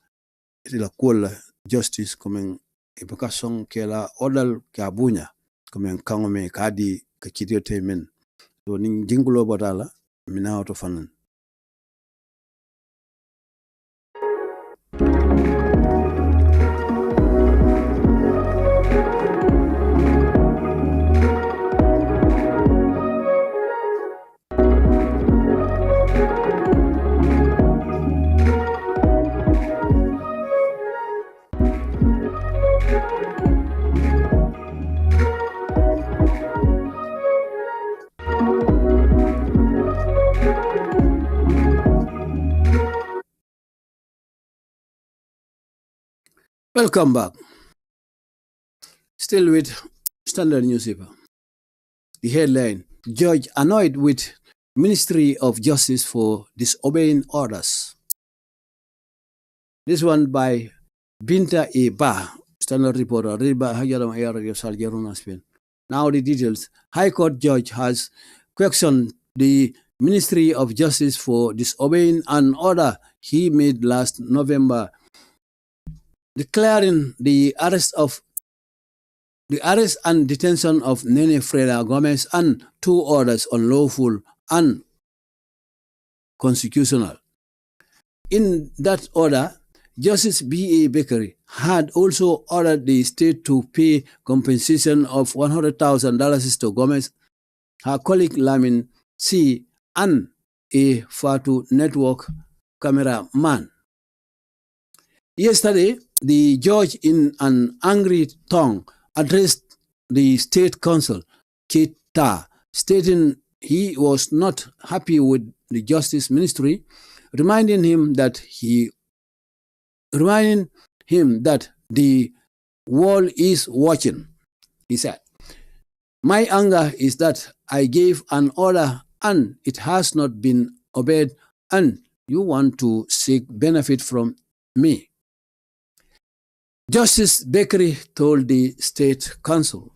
la kola justice comme education ke la odal ka bunya comme kango me kadi ka kidiote men to ning jingulo bodala mina auto fanan Welcome back. Still with Standard Newspaper. The headline, Judge annoyed with Ministry of Justice for disobeying orders. This one by Binta E. Ba, Standard reporter, read by Hajaram Ayarayo Saljaruna Spain. Now the details. High Court judge has questioned the Ministry of Justice for disobeying an order he made last November, declaring the arrest and detention of Nene Freda Gomez and 2 orders unlawful and constitutional. In that order, Justice B.A. Bakery had also ordered the state to pay compensation of $100,000 to Gomez, her colleague Lamin C., and a Fatu Network cameraman. Yesterday, the judge, in an angry tone, addressed the state council, KII-BAARO, stating he was not happy with the Justice Ministry, reminding him that the world is watching. He said, "My anger is that I gave an order and it has not been obeyed, and you want to seek benefit from me." Justice Bakery told the State Council,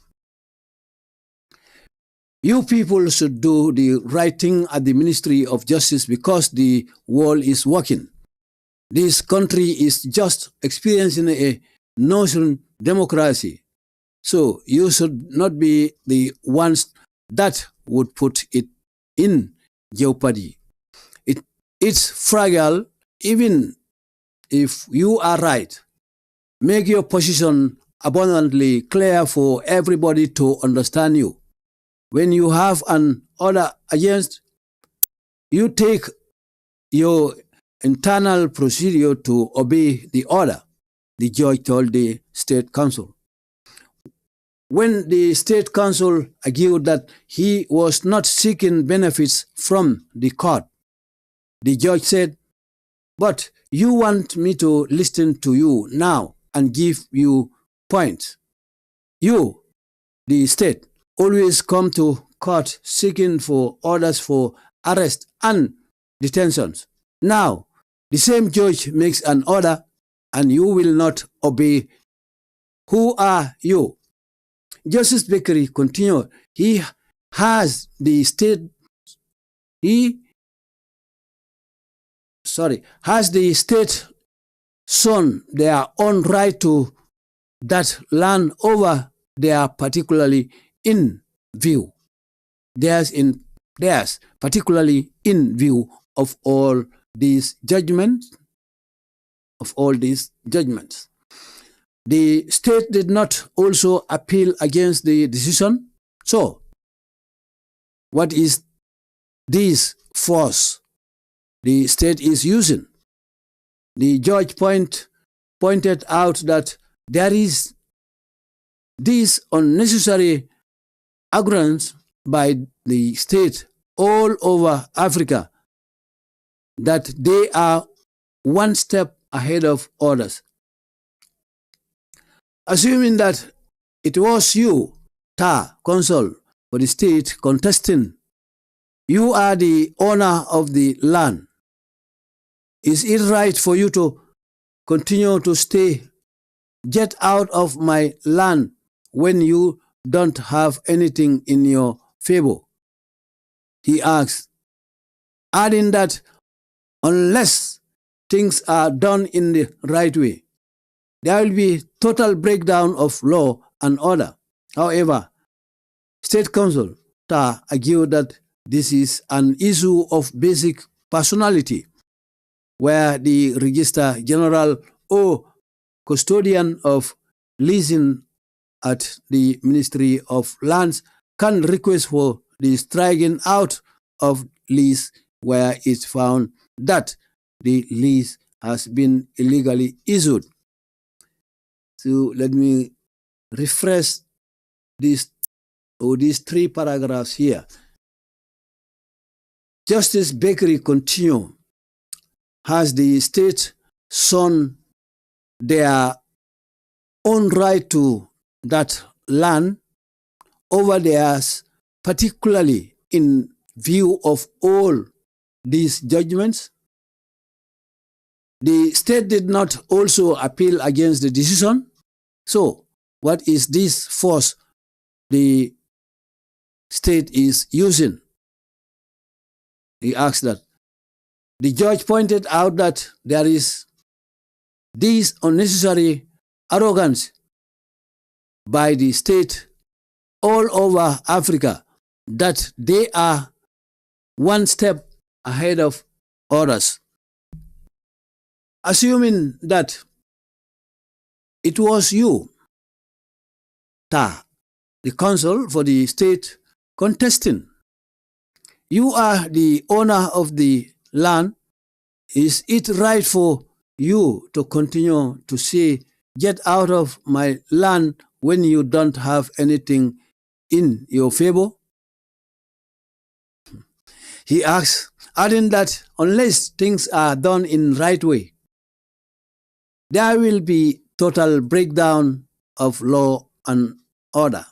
"You people should do the right thing at the Ministry of Justice because the world is working. This country is just experiencing a notion democracy, so you should not be the ones that would put it in jeopardy. It's fragile, even if you are right. Make your position abundantly clear for everybody to understand you. When you have an order against, you take your internal procedure to obey the order," the judge told the State Council. When the State Council argued that he was not seeking benefits from the court, the judge said, "But you want me to listen to you now and give you points. You, the state, always come to court seeking for orders for arrest and detentions. Now, the same judge makes an order and you will not obey. Who are you?" Justice Bakery continued, has the state shown their own right to that land over their particularly in view. Theirs particularly in view of all these judgments. The state did not also appeal against the decision. So, what is this force the state is using? The judge pointed out that there is this unnecessary arrogance by the state all over Africa that they are one step ahead of others. Assuming that it was you, Ta, consul for the state contesting, you are the owner of the land. Is it right for you to continue to stay? Get out of my land when you don't have anything in your favor?" he asked, adding that unless things are done in the right way, there will be total breakdown of law and order. However, State Council Ta argued that this is an issue of basic personality, where the Registrar General or custodian of leasing at the Ministry of Lands can request for the striking out of lease where it's found that the lease has been illegally issued. So let me refresh these 3 paragraphs here. Justice Bakery continue, has the state shown their own right to that land over theirs, particularly in view of all these judgments? The state did not also appeal against the decision. So what is this force the state is using? He asked that. The judge pointed out that there is this unnecessary arrogance by the state all over Africa that they are one step ahead of others. Assuming that it was you, Ta, the counsel for the state contesting, you are the owner of the land, is it right for you to continue to say, get out of my land when you don't have anything in your favor? He asks, adding that unless things are done in right way, there will be total breakdown of law and order.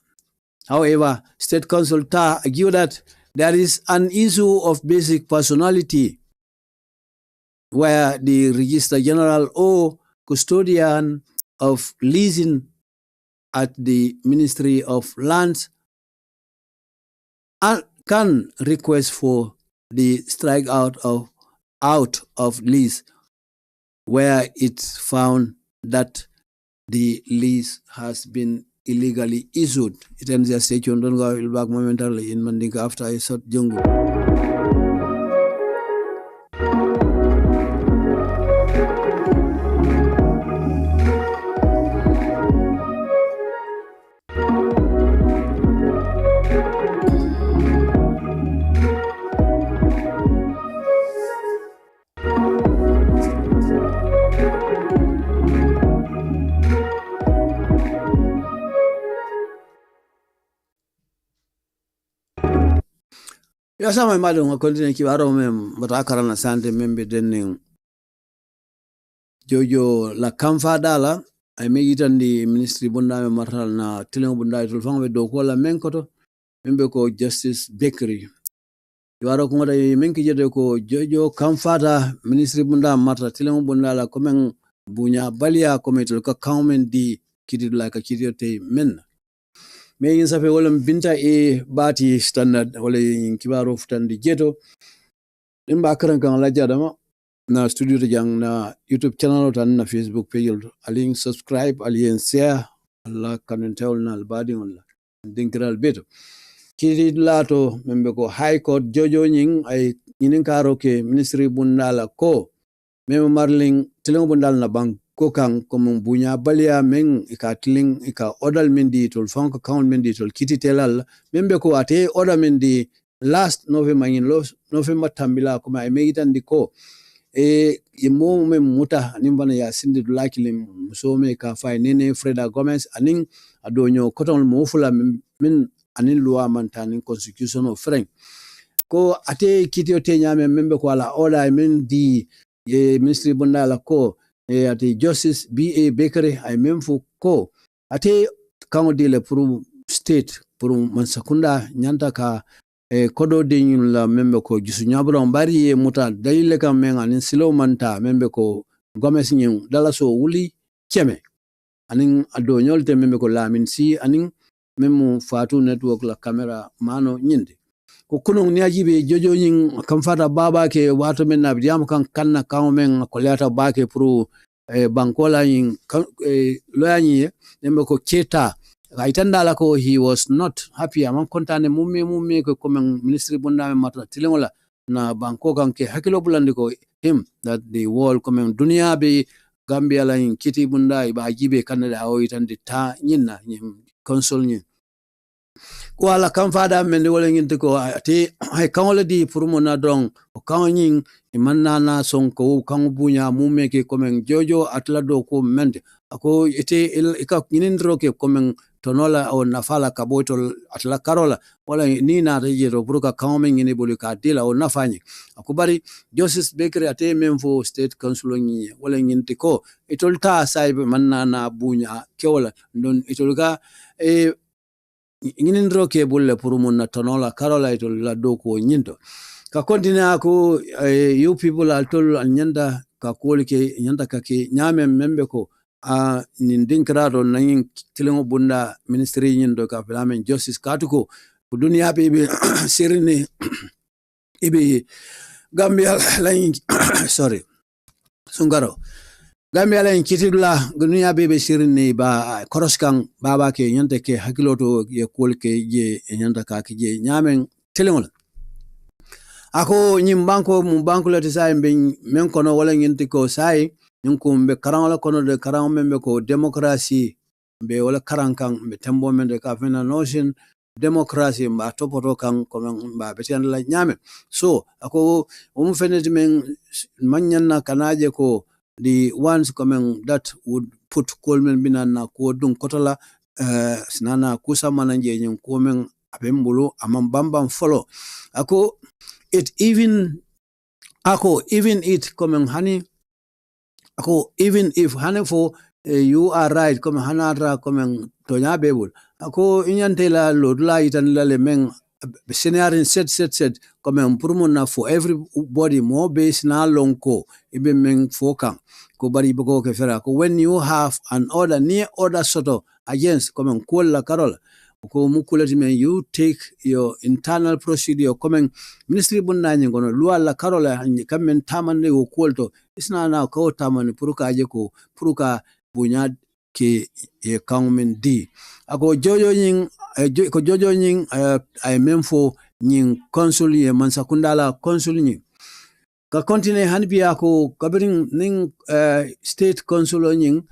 However, State Counsel Ta argued that there is an issue of basic personality where the Registrar General or custodian of leasing at the Ministry of Lands can request for the strike out of lease where it's found that the lease has been illegally issued. It ends the station. Don't go back momentarily in Mandinka after I shot jungle. Ya sama madu nga continue KII-BAARO mem batakara na sante membe denning jojo la kamfa dala ay megitan di ministry bunda me martal na tilen bunda tul fangbe do ko la menkoto membe ko Justice Bakery KII-BAARO ko ngata menki jede ko jojo kamfa da ministry bunda martal tilen bunda la komen bunya balia kometul ka kawmen di kidi la ka kidiote men me yin safe wala binta e bati standard wala yin KII-BAARO futandi jeto din ba karan kan la jadama na studio to jang na YouTube channel tan na Facebook page alin subscribe alin share alla kanun tawol na albadi wala dinkral beto kiri lato membe ko high court jojo nying ay nyinin karo ke ministry bundala ko memo marling tiling bundal na bank ko kan comme bunya balia men ika tiling ika odal mendi tol fonk account mendi tol kiti telal membe ko ate order mendi last November in November tambila kuma ay megitan di ko imo me muta nimbana ya sindi dulakilim musome ka fay nene Freda Gomez aning adonyo koton mo fula min anin loi mantanin constitution of Frank ko ate kiti ote nyame membe ko ala order men di ministry bundala ko ate Justice B.A. Bakery ay memfu ko ate kango dile pour state pour mansakunda nyanta ka kodo din la membe ko gisu nyabro mbari muta dalile kam men anin silo manta membe ko Gomez nyin dala so wuli keme anin ado nyolte membe ko lamin si anin memu fatu network la camera mano nyinde ko kunung ni ajibe jojo nyin kam fata baba ke wato men na bidiam kan kanna kawo men ko lata bake pro bankola yin loyanyi nembe ko keta kaitanda la ko he was not happy amon kontane mumme ko comme ministry bunda mata tilengola na banko kan ke hakilo bulandi ko him that the world comme dunia be Gambia la yin kiti bunda ba jibe kanada o itande ta nyinna console nyin ko ala kam fada men wala nginte ko ate hay kanole di pour mona dong o kanyin imanna na son ko kan bunya mumme ke comme jojo atla do ko mende ako ite ika nyindro ke comme tonola o nafala kabotol atla karola wala ni na rejero bruka kawmen ngene bolu ka dila o nafanye akubari Justice Bakery ate memfo state council ngi wala nginte ko itolta saibe manna na bunya kewala don itolga nginin roke bulle pour mun na tonola karola itol la do ko nyinto ka kontina ko you people al tol al nyanda ka kuol ke nyanta ka ke nyame membe ko nin dinkrado nayin tilingo bunda ministry nyin do ka flamen justice katuko dunia be sirini ibe Gambia lain sorry sungaro Gambia lain kitibla dunia be sirini ba koroskang baba ke nyanta ke hakiloto ye kuol ke je nyanta ka ke je nyamen tilingo ako nyim banko mu banko le sai men kono wala nyinti ko sai nyum be karangala kono de karang membe ko democracy be wala karankan be tembo men de ka fena notion democracy mba topoto kan ko mba betian la nyame so ako fene men manyan na kanaje ko the ones coming that would put Coleman binana ko dun kotola sinana kusa mananje nyum ko men abembulu amam bambam follow ako it even it coming honey ako even if honey for you are right coming hanara coming tonya bebul ako inyantela lodla itan la lemeng scenario set coming purmuna for everybody more base na longko ibe meng fokan ko bari boko ke fera ko when you have an order near order soto against coming kola karola ko mukulati men you take your internal procedure coming ministry bunda ngono loi la karola kamen tamande ko kolto isna na ko tamane puruka je ko puruka bunya ke e kangmen di ako jojo nyin ay memfo nyin consul ye mansakundala consul nyin ka continue hanbi ako kabirin ning state consul nyin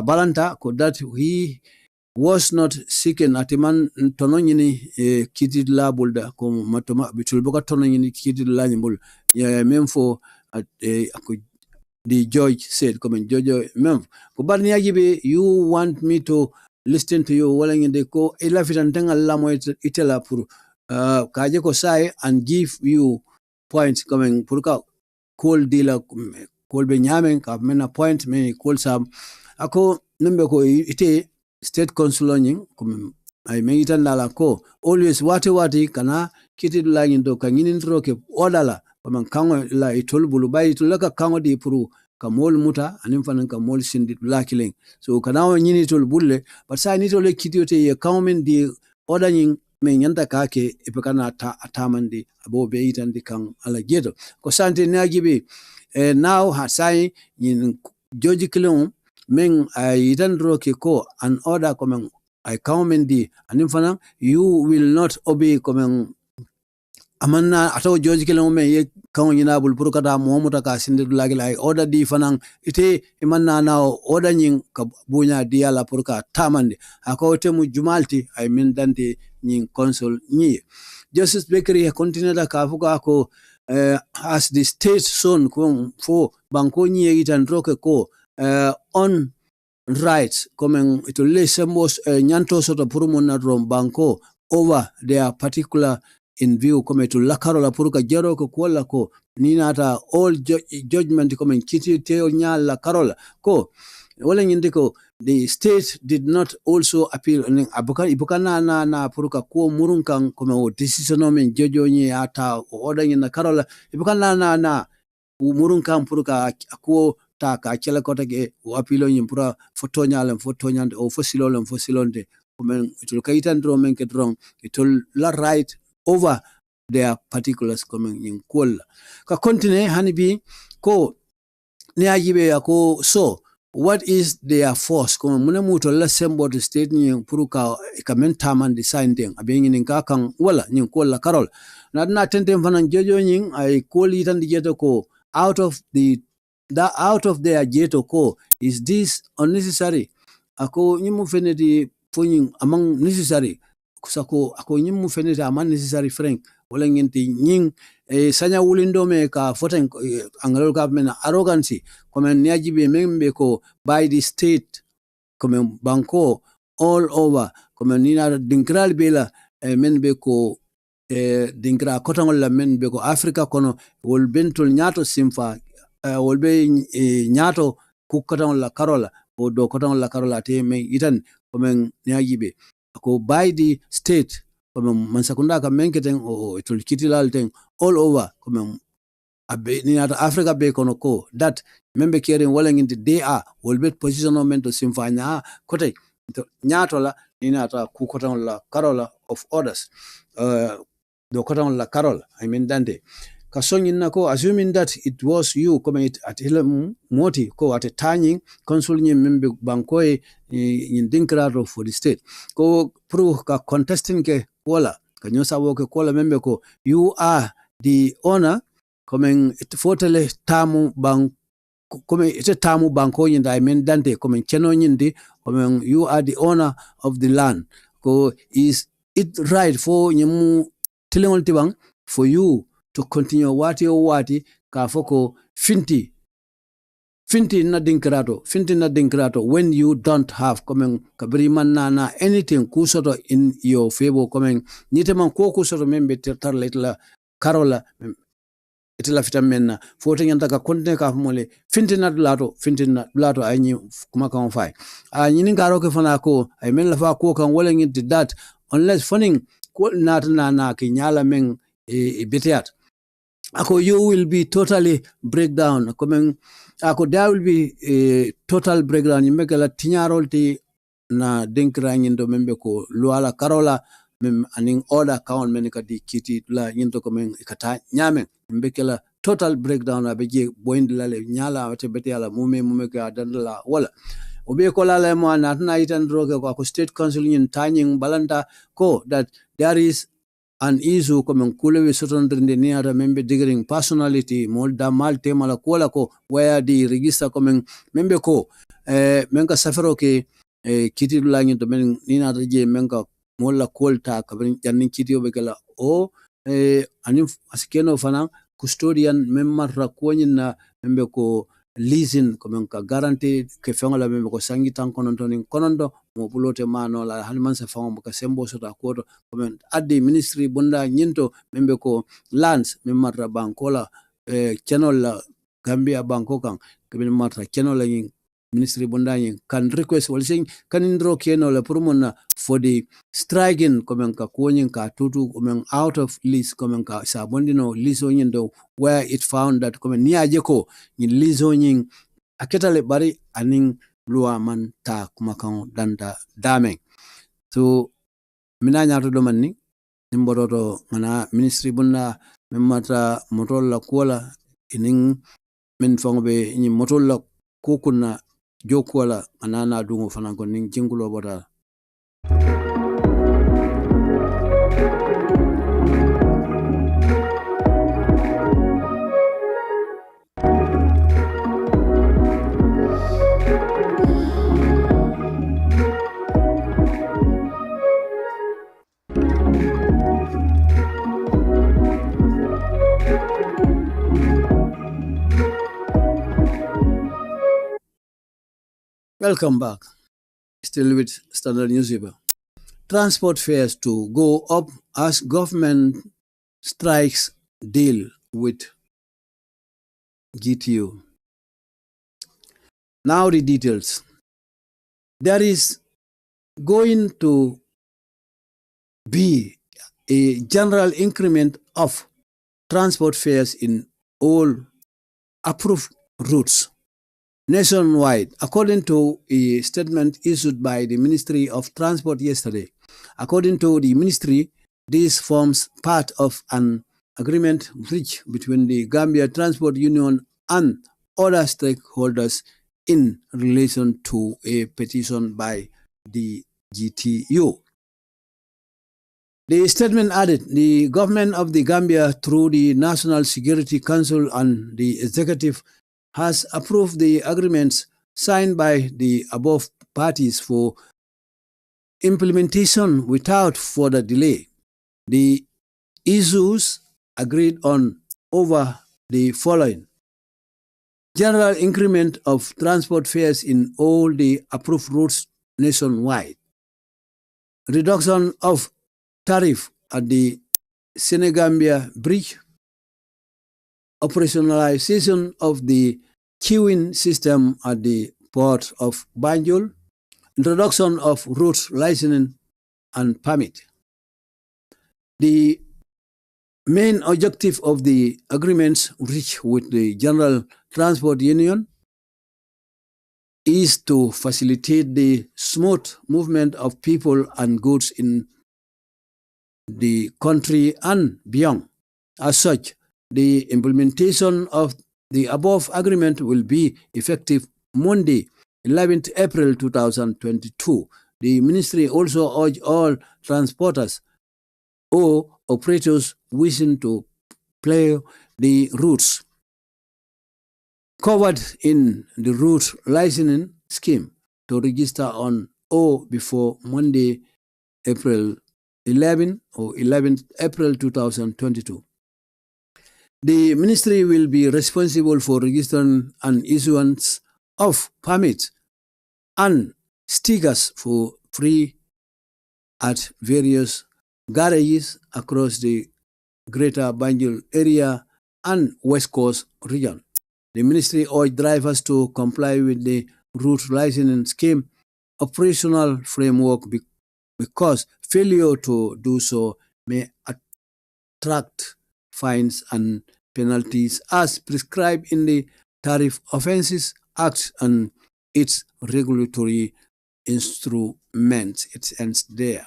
balanta ko that he was not seeking atiman tono nyini kitid la bulda ko matoma bitul boka tono nyini kitid la nyimul ya memfo the judge said come jojo mem ko barni yajibe you want me to listen to you wala ngende ko ila fitan tangal la mo itela pour kaje ko sai and give you points coming pour ka call dealer call be nyamen ka mena point me call sam ako numbe ko ite state consul nyin kum ay mengitan la ko always wati kana kitid la ngindo ka nginin troke odala man kango la itol bulu bay itol ka kango di puru ka mol muta anim fanan ka mol sindi la kileng so kana nyini tol bulle but sa ni tol kitiote ye kango men di oda nyin men nyanda ka ke ipekana atamandi abo be itandi kan ala gedo ko sante nagibe now ha sai nyin joji kileng men idan roke ko an order komen I comment di anim fana you will not obey komen amanna ato joji kelen men ye kan yina bul pour kata momuta ka sinde lagi lai order di fana ite imanna na order nyin ka bunya di ala pour ka tamande ako temu jumalti ay min dante nyin consul nyi Justice Bakery continue da ka fuka ko as the state son ko fo banko nyi itan roke ko on rights coming to listen most nyanto sort of purumuna from banko over their particular in view come to la karola puruka jero ko kola ko ninata all judgment coming kiti teo nya la karola ko wala nyindiko the state did not also appeal abuka ibukana na puruka ko murunkan come o decision men jojo nyi ata order na karola ibukana na murunkan puruka ko ta ka kela kota ke apilo nyimpura fotonya o fosilonde komen itul kaitan dro men ke drong itul la right over their particulars coming in kola ka continue hanibi ko ne ajibe ako so what is their force ko muna muto la sembo the state ni puruka kamenta man design den abengi nin ka kan wala nin kola karol na tenten fanan jojo nyin ay koli tan dijeto ko out of their jeto ko is this unnecessary ako nyimu fenedi ponin among necessary kusako ako nyimu fenedi among necessary frank wala ngenti nyin sanya wulindo me ka foten angalo government arrogancy komen niajibe membe ko by the state komen banko all over komen nina dinkral bela menbe ko dinkra kotangol la menbe ko africa kono wol bentol nyato simfa wolbe nyato kukatang la karola o do kotang la karola te men itan komen nyajibe ko by the state komen mansakunda ka menketen o itul kitilal ten all over komen ni ata Africa be kono ko that membe kering wala nginti DA will be positionment to simfanya kote nyatola ni ata ku koton la karola of orders do koton la carol I mean dante kasongin na ko assuming that it was you come it at moti ko at a tanying consul ni membe bankoy in dinkrado for the state ko pro ka contesting ke wala ka nyosa wo ke kola membe ko you are the owner coming it fotele tamu bang come ite tamu banko yinda I mean dante come cheno yindi come you are the owner of the land ko is it right for nyimu tilingol tibang for you to continue wati ka foko finti na dinkrato when you don't have coming kabri manana anything kusoto in your favor coming niteman ko kusoto membe tar letla karola itila fitamenna foto nyanta ka kontinue ka mole fintina blato ayni kuma kan fay nyini ngaro ke fana ko ay men la fa ko kan wala ngi that unless funding ko na ki nyala men betiat ako you will be totally breakdown coming ako there will be a total breakdown yimekala tinyarol ti na dinkra ngindo membe ko luala karola mem aning order count men ka di kiti la ngindo ko men kata nyame mbekela total breakdown abeje boynd la le nyala wate betiala mume ka dandala wala obe ko la le mo na itan droge ko state council yin tanying balanta ko that there is an issue comme kulewe sotondrinde ni ata membe digging personality molda malte mala kola ko where the register comme membe ko menka safaro ke kiti la ngi to men ni ata je menka molla kolta ka ben jannin kiti obe kala o anim askeno fana custodian memma rakonyin na membe ko leasing comme ka garantie ke fengola membe ko sangi tan konondo mo bulote mano la halman sa fango ka sembo sota koto comme addi ministry bunda nyinto membe ko lands memma bankola channel la Gambia banko kan ke ben matra channel la ministry bunda yin can request wal sing kan indro keno la promona for the striking comme ka konyin ka tutu comme out of list comme ka sabondino liso nyindo where it found that comme niaje ko ni liso nyin aketale bari aning luwa man ta kuma kan danda dame so mina nyato do manni nimboroto mana ministry bunda memata motol la kola inin men fangbe ni motol la kokuna jokola anana dungo fanango ning jingulo bota Welcome back. Still with Standard Newspaper. Transport fares to go up as government strikes deal with GTU. Now the details. There is going to be a general increment of transport fares in all approved routes nationwide, according to a statement issued by the Ministry of Transport yesterday. According to the ministry, this forms part of an agreement reached between the Gambia Transport Union and other stakeholders in relation to a petition by the GTU. The statement added, the government of the Gambia, through the National Security Council and the executive, has approved the agreements signed by the above parties for implementation without further delay. The issues agreed on over the following: general increment of transport fares in all the approved routes nationwide, reduction of tariff at the Senegambia Bridge, operationalization of the queuing system at the port of Banjul, introduction of route licensing and permit. The Main objective of the agreements reached with the General Transport Union is to facilitate the smooth movement of people and goods in the country and beyond. As such, the implementation of the above agreement will be effective Monday, 11th April 2022. The ministry also urged all transporters or operators wishing to play the routes covered in the route licensing scheme to register on or before Monday, April 11 or 11th April 2022. The ministry will be responsible for registering and issuance of permits and stickers for free at various garages across the Greater Banjul area and West Coast region. The ministry urged drivers to comply with the route licensing scheme operational framework because failure to do so may attract fines and penalties as prescribed in the Tariff Offences Act and its regulatory instruments. It ends there.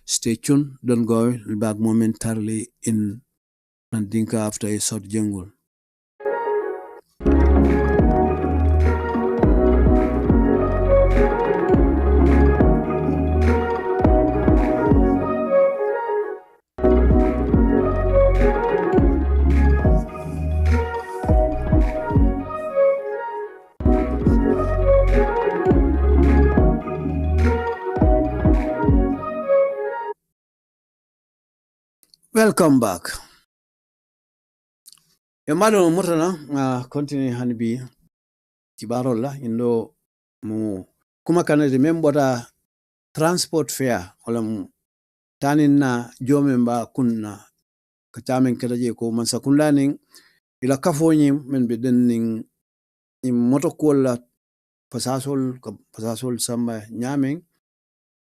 Stay tuned. Don't go. We'll be back momentarily in Nandinka after a short jingle. Welcome back. Yamado mutana continue hanbi tibarola indo mu kuma kana de membota transport fare wala mu tanin na jomemba kunna kachamen kadaje ko man sakundaning ila kafonyi men be denning im motokola pasasol samba nyamen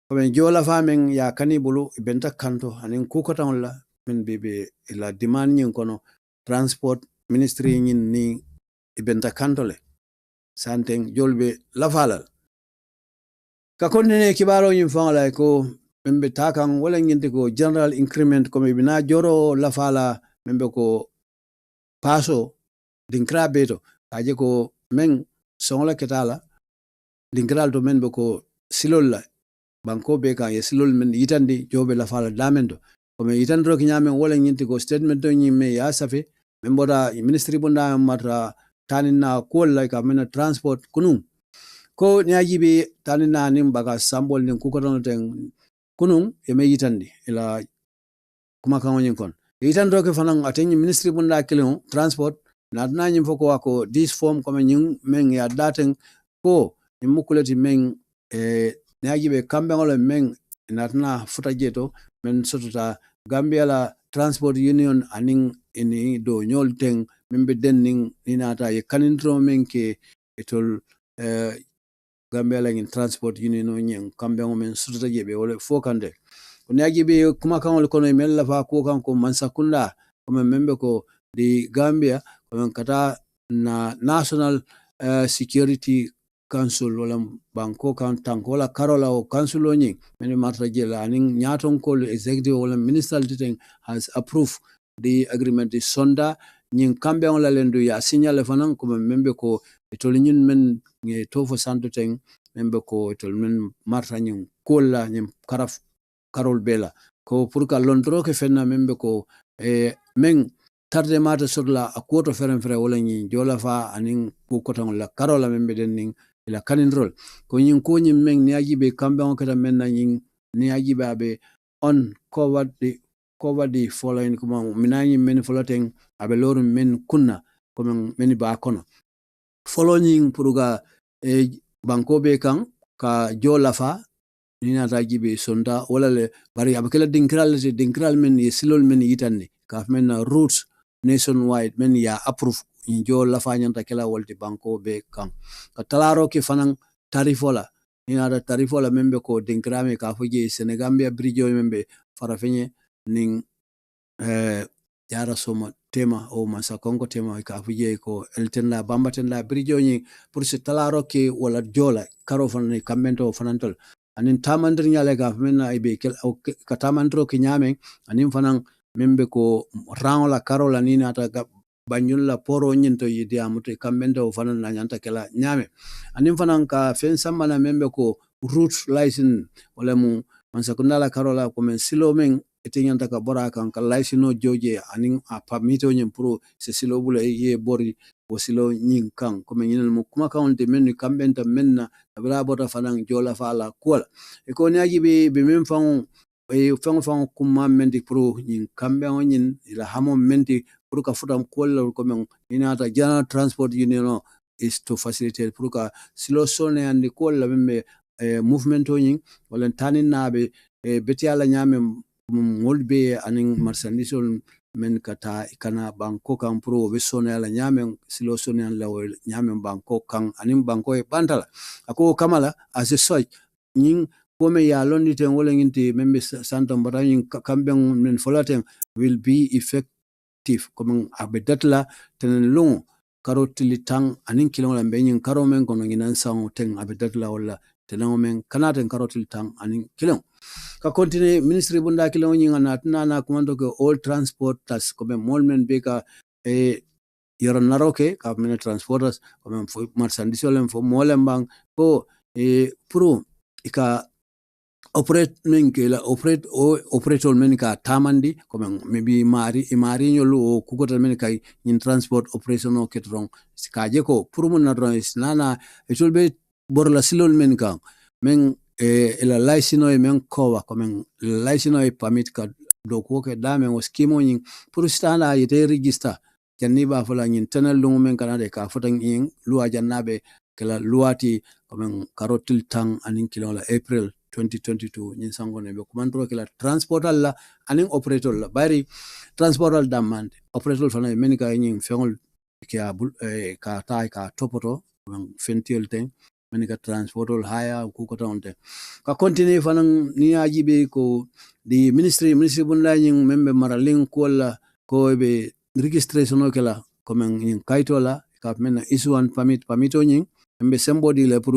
ko men jola famen ya kanibulu benta kanto anin kukotan la men bebe ila demand nyin kono transport ministry nyin ni ibenta kantole santeng jolbe lafalal ka konnene kibaro nyin fangala ko membe takan wala nyinte ko general increment ko be na joro lafala membe ko paso dinkra beto aje ko men songola ketala dinkral to men be ko silol banko be kan ye silol men yitandi jobe lafala damendo ko me yitandro ki nyamen wala nyinte ko statement to nyimme ya safe memboda ministry bunda matra tanina ko like amena transport kunung ko nyajibe tanina nim baga sambol nin ku ko don ten kunung e me yitandi ila kuma kan wonyin kon yitandro ke fanan ateni ministry bunda kilon transport na nyim foko wako this form ko men men ya daten ko mukuleti men nyajibe kambe ngolo men natna futa jeto men sotota Gambia la Transport Union aning ini do nyol teng membe denning ninata ye kanintro men ke etol Gambia la in Transport Union no nyen kambe men sotota jebe wala fokande kunyajibe kuma kan wala kono men la fa ko kan ko mansakunda ko membe ko di Gambia ko kata na National Security Council wala banko kan tankola karola o council oni men matra jela aning nyaton ko executive wala minister thing has approved the agreement is sonda nyin kambe on la lendu ya signal fanan ko membe ko etol nyin men nge tofo santo teng membe ko etol men matra nyin kola nyin karol bela ko pour ka londro ke fenna membe ko men tarde mata sodla a koto feren fere wala nyi jola fa aning ko koton la karola membe den ning ila kanin rol ko nyin ko nyin men niaji be kambe on kata men na nyin niaji be on cover the following kuma minani men floating abe loru men kunna ko men ba kono following puruga banko be kan ka jola fa nina taji be sonda wala le bari abakela dinkral men yesilol men yitanni ka men routes nationwide men ya approve injo la fanyanta kala wolti banko be kan ka talaro ke fanan tarifola ina da tarifola membe ko dinkrame ka fuje Senegambia bridge membe farafenye ning yara soma tema o masa kongo tema ka fuje ko eltenla bambatenla bridjoni pour se talaro ke wala jola karo fanani kamento fanantol anin tamandir nyale ga menna ibe ka tamandro ke nyame anin fanan membe ko rangola karola nina ta banyun la poro nyinto yidi amuto kamento fanan na nyanta kala nyame anin fanan ka fen samana membe ko root license wala mu mansakundala karola ko men silo men etinyanta ka bora kan ka laisino joje anin a pamito nyen pro se silo bula ye bori o silo nyin kan ko men yin mu kuma kan de men kambenta menna bra bota fanan jola fala kola e ko nyaji be men fan e fan kuma mendi pro nyin kambe on nyin ila hamo mendi pro ka futam kola ko men inata general transport union is to facilitate pro ka silo sone andi kola membe movement o nyin wala tanin nabe betiala nyame molbe anin marchandisol men kata ikana banko kan pro be sonala nyamen silo sonan la nyamen banko kan anin banko e bantala ako kamala as a such nin kome ya londi ten wala nginti membe santam barayin kamben men folaten will be effective comme abedatla ten long karotili tang anin kilon la benyin karo men kono nginan sang ten abedatla wala tenan men kanaten karotili tang anin kilon ka continue ministry bunda kilon yin na tana kumando ke all transporters comme molmen beka yaran naroke ka men transporters comme marchandise olen fo molen bang ko pro ika operate men ke la operate men ka tamandi comme maybe mari nyolu o kugota men kay in transport operation o ketron kaje ko pour mun na ron nana it will be bor la silol men ka men la laisino e men kowa comme laisino e permit ka do ko ke dame o skimo yin pour stana yete register janni ba fala yin tanal lungu men kana de ka fotan yin luwa jannabe kala luwati comme karotil tang anin kilon la April 2022 nyin sangone be kumandro kala transportal la anin operator la bari transportal demand operator fana men ka yin fengol ke abul ka tay ka topoto fentiel ten men ka transportal haya ku ko tonte ka continue fana ni ajibe ko di ministry bunla yin membe maralin ko la ko be registration kala comme yin kaitola ka men issue one permit yin membe somebody le pour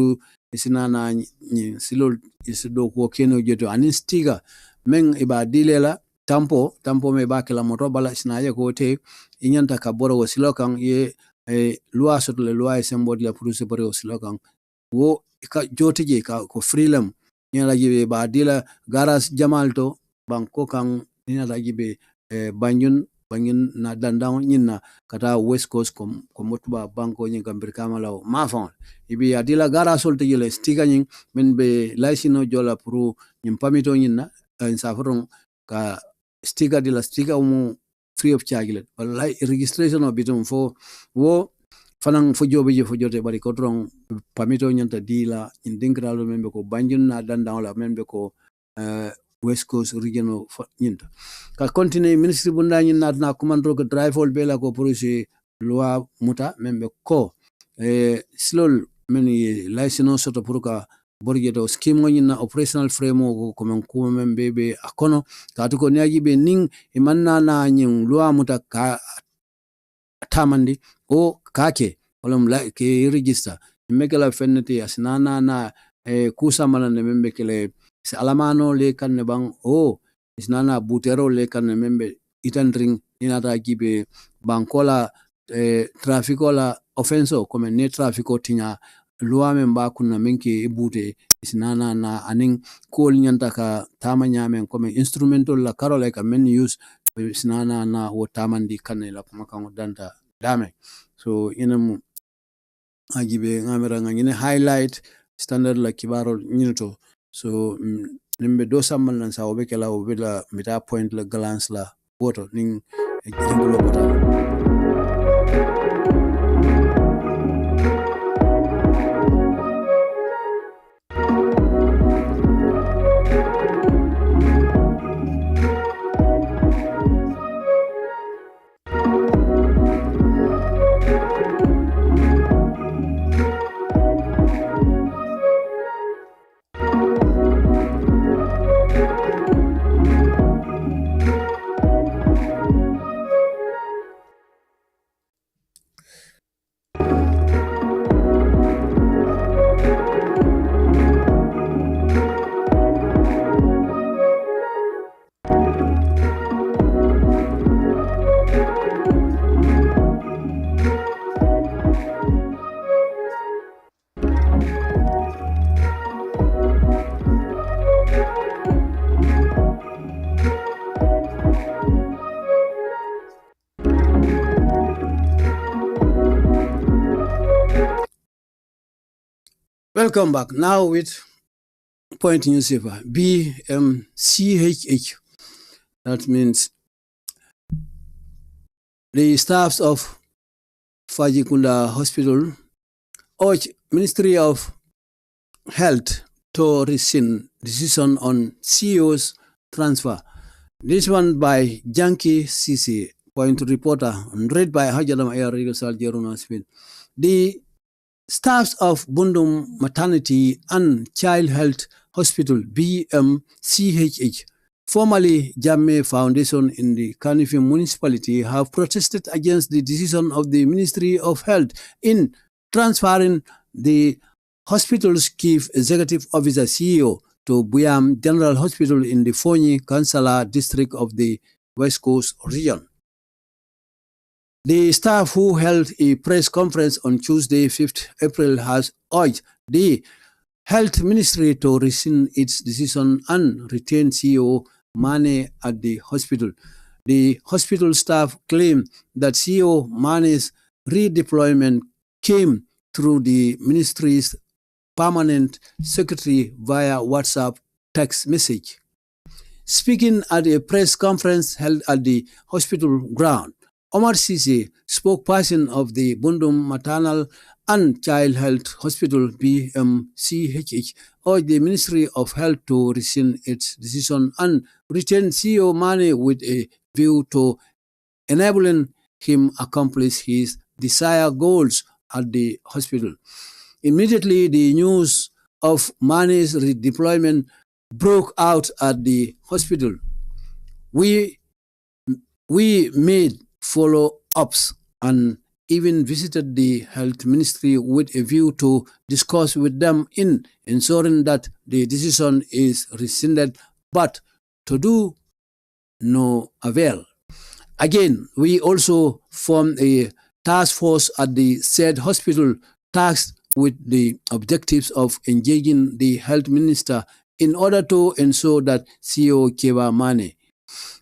isinana ni silol isido ko keno jeto anin stiga men iba dilela tampo me ba kala moto bala sinaje ko te inyanta ka boro wasilokan ye loi sot le loi somebody le pour se boro wasilokan wo ka jotije ka ko freedom nyala jibe ba dila garas jamalto banko kan nyala jibe banyun na dandang nyina kata west coast kom motuba banko nyin gambir kamala mafon ibi adila gara solte yele stiga nyin men be laisino jola pro nyim pamito nyina en safron ka stiga mu free of charge le wallahi registration of bitum fo wo fanan fo jote bari ko tron pamito nyanta dila indingralo membe ko banjun na dandang la membe ko West Coast regional nyinta ka continue ministry bunda nyin na kumandro ko drive all bela ko police loi muta membe ko slol meni license soto pour ka borje do scheme nyin na operational framework ko men ko membe be akono ka to ko nyaji be ning e manna na nyin loi muta ka tamandi o kake wolum la ke register megala fenneti asnana na kusa malane membe kele si alamano le kan ne bang isnana butero le kan ne membe itandring inata gibe bankola trafficola offenso comme ne traffico tinya loi memba kunna menke bute isnana na aning kol nyanta ka tamanya men comme instrumental la karola ka men use isnana na wo tamandi kan la kuma kan danta dame so inam agibe ngamera ngine highlight standard la KII-BAARO nyuto so nimbe do sammal nan sa obe kala obe la mita point la glance la woto ning jingulo bota Welcome back. Now with point newspaper BMCHH. That means the staffs of Fajikunda Hospital urge Ministry of Health to rescind decision on CEO's transfer. This one by Janki CC, point reporter, and read by Hajalam Air Regal Jeruna Smith. The staffs of Bundum Maternity and Child Health Hospital, BMCHH, formerly Jamme Foundation in the Kanifing municipality, have protested against the decision of the Ministry of Health in transferring the hospital's chief executive officer CEO to Buyam General Hospital in the Fonyi Kansala district of the West Coast region. The staff who held a press conference on Tuesday, 5th April, has urged the Health Ministry to rescind its decision and retain CEO Mane at the hospital. The hospital staff claim that CEO Mane's redeployment came through the ministry's permanent secretary via WhatsApp text message. Speaking at a press conference held at the hospital ground, Omar Sisi, spokesperson of the Bundum Maternal and Child Health Hospital BMCHH, urged the Ministry of Health to rescind its decision and retain CEO Mane with a view to enabling him accomplish his desired goals at the hospital. Immediately, the news of Mane's redeployment broke out at the hospital. We made follow-ups and even visited the health ministry with a view to discuss with them in ensuring that the decision is rescinded, but to do no avail. Again, we also formed a task force at the said hospital tasked with the objectives of engaging the health minister in order to ensure that CEO Keba Mane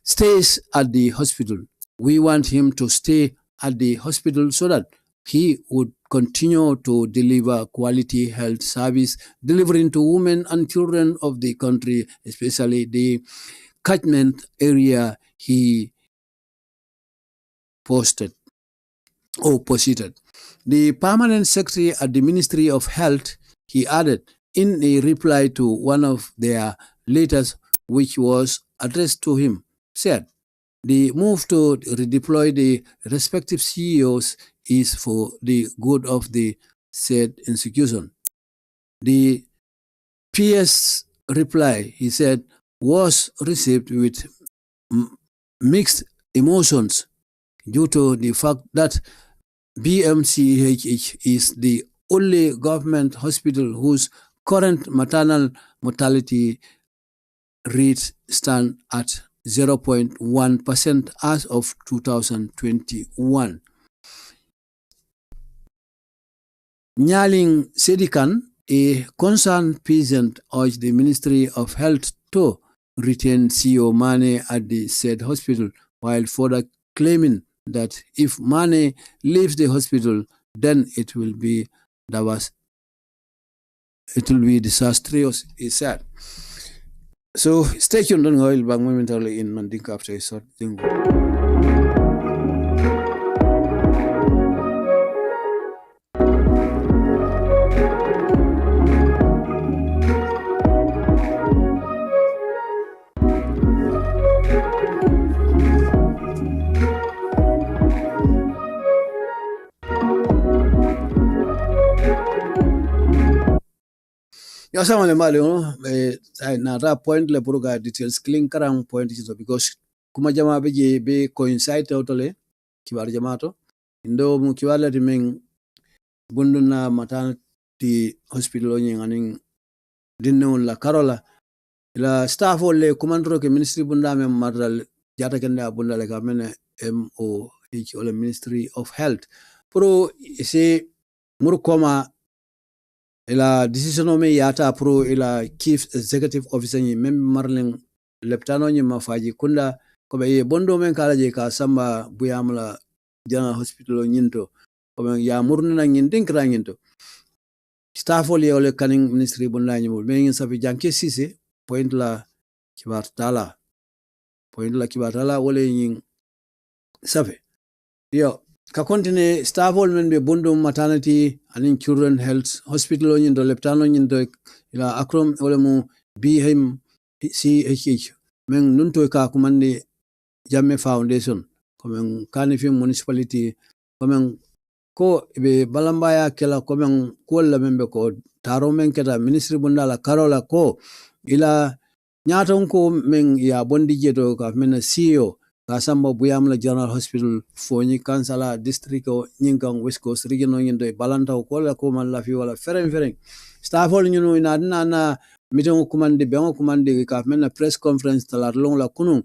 stays at the hospital. We want him to stay at the hospital so that he would continue to deliver quality health service, delivering to women and children of the country, especially the catchment area he posited. The permanent secretary at the Ministry of Health, he added, in a reply to one of their letters which was addressed to him, said, the move to redeploy the respective CEOs is for the good of the said institution. The PS reply, he said, was received with mixed emotions due to the fact that BMCHH is the only government hospital whose current maternal mortality rate stand at 0.1% as of 2021. Nyaling Sedikan, a concerned patient, urged the Ministry of Health to retain CEO Mane at the said hospital, while further claiming that if Mane leaves the hospital, then it will be disastrous, he said. So stay tuned on Oil Bank momentarily in Mandinka after a short jingle. Yo sama le mali na ra point le puruga details clean karang point is because kuma jama be coincide totally kibar jamato indo mu kiwala timeng bunduna maternity hospital ni nganing dinno la karola la staff le commandro ke ministry bunda me madral jata kenda bunda le kamene MOH ole Ministry of Health pro se murkoma ila decision me yata pro ila chief executive officer ni mem marling leptano ni mafaji kunda ko be bondo men kala je ka samba buyamla general hospital nyinto ko ya murna ngin dinkra nyinto staff ole ole kaning ministry bunda nyimul me safi janke sise point la kibartala wole yin safi yo ka continue staff ole men be bundum maternity and children health hospital on do leptano nyin do ila akrom ole mu bhm CHH men nunto ka kumande Jamme Foundation komen Kanifing municipality komen ko be balambaya kela komen ko la membe ko taro men keta ministry bundala karola ko ila nyaton ko men ya bondi jeto ka men CEO ka samba buyamla general hospital foni kansala district o nyinkan west coast region o nyindo balanta ko la ko man la fi wala fereng staff hol nyunu ina na meeting kumande be kumande ka men press conference talar long la kunun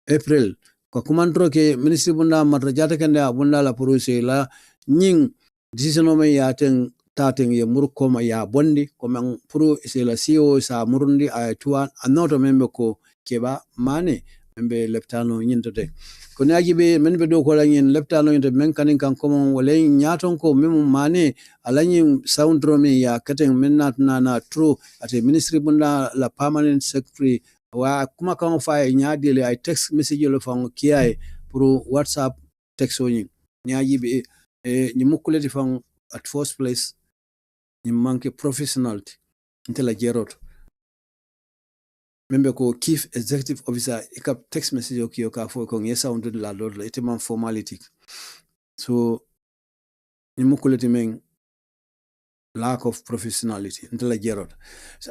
April ko kumandro ke ministry bunda matra jata kende bunda la puruse la nying decision o me yaten taten ye murko ma ya bondi ko men puru se la CEO sa murundi ay tuan anoto membe ko keba mane membe leptano nyintote ko naaji be men be do ko la nyin leptano nyinto men kanin kan ko mon wala nyaton ko memu mane alanyi soundrome ya katen men na true ate ministry bunda la permanent secretary wa kuma kan fa nyaadele ay text message lo fa KII pour WhatsApp texto ni nyaaji be ni mukuleti fa at first place ni manque professionality intela jerot membe ko chief executive officer ikap text message o ka fo ko ngesa on la lord la iteman formality so ni mukuleti men lack of professionality intela jerot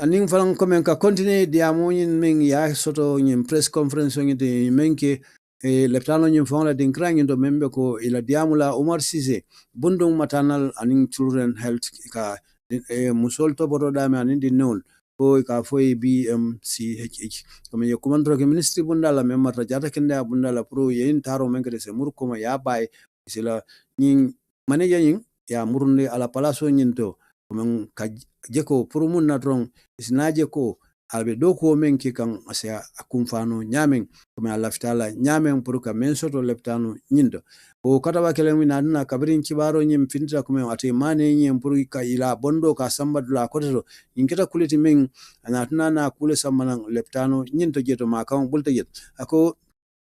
aning falang komen ka continue dia monin men ya soto nyim press conference ngite menke leptano nyim fongla din krang ndo membe ko ila diamula Umar Sise bundung maternal aning children health ka musol to bodo dame aning din nol ko ka foi BMCHH comme yo commandro ke ministry bundala memata jata kende bundala pro yin taro menke se murko ma ya bay sila nyin manager nyin ya murunde ala palaso nyinto men ka jeko purumun na drong isnaje ko albe do ko men ki kan asa akumfano nyamen kuma laftala nyamen puruka men soto leptano nyindo o kata ba kele mina na kabirin kibaro nyim finta kuma ate mane nyim puruka ila bondo ka sambadula koto inketa kuliti men anatna na kule samanan leptano nyindo jeto makam bulta jet ako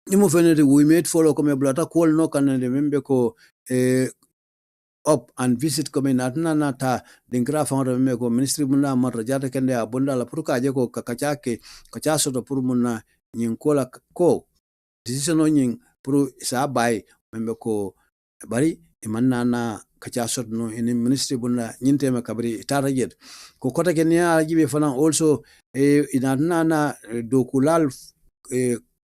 nimo fenede we made follow kuma blata call no kanande membe ko up and visit comme natna ta dingra fawra me ko ministry munna marra jata kende abunda la purka je ko kakachake kachaso to pur munna nyin kola ko decision o nyin pur sa bay membe ko bari imanna na kachaso no in ministry bunna nyinte me kabri tara jet ko kota kenya ajibe falan also inatna na dokulal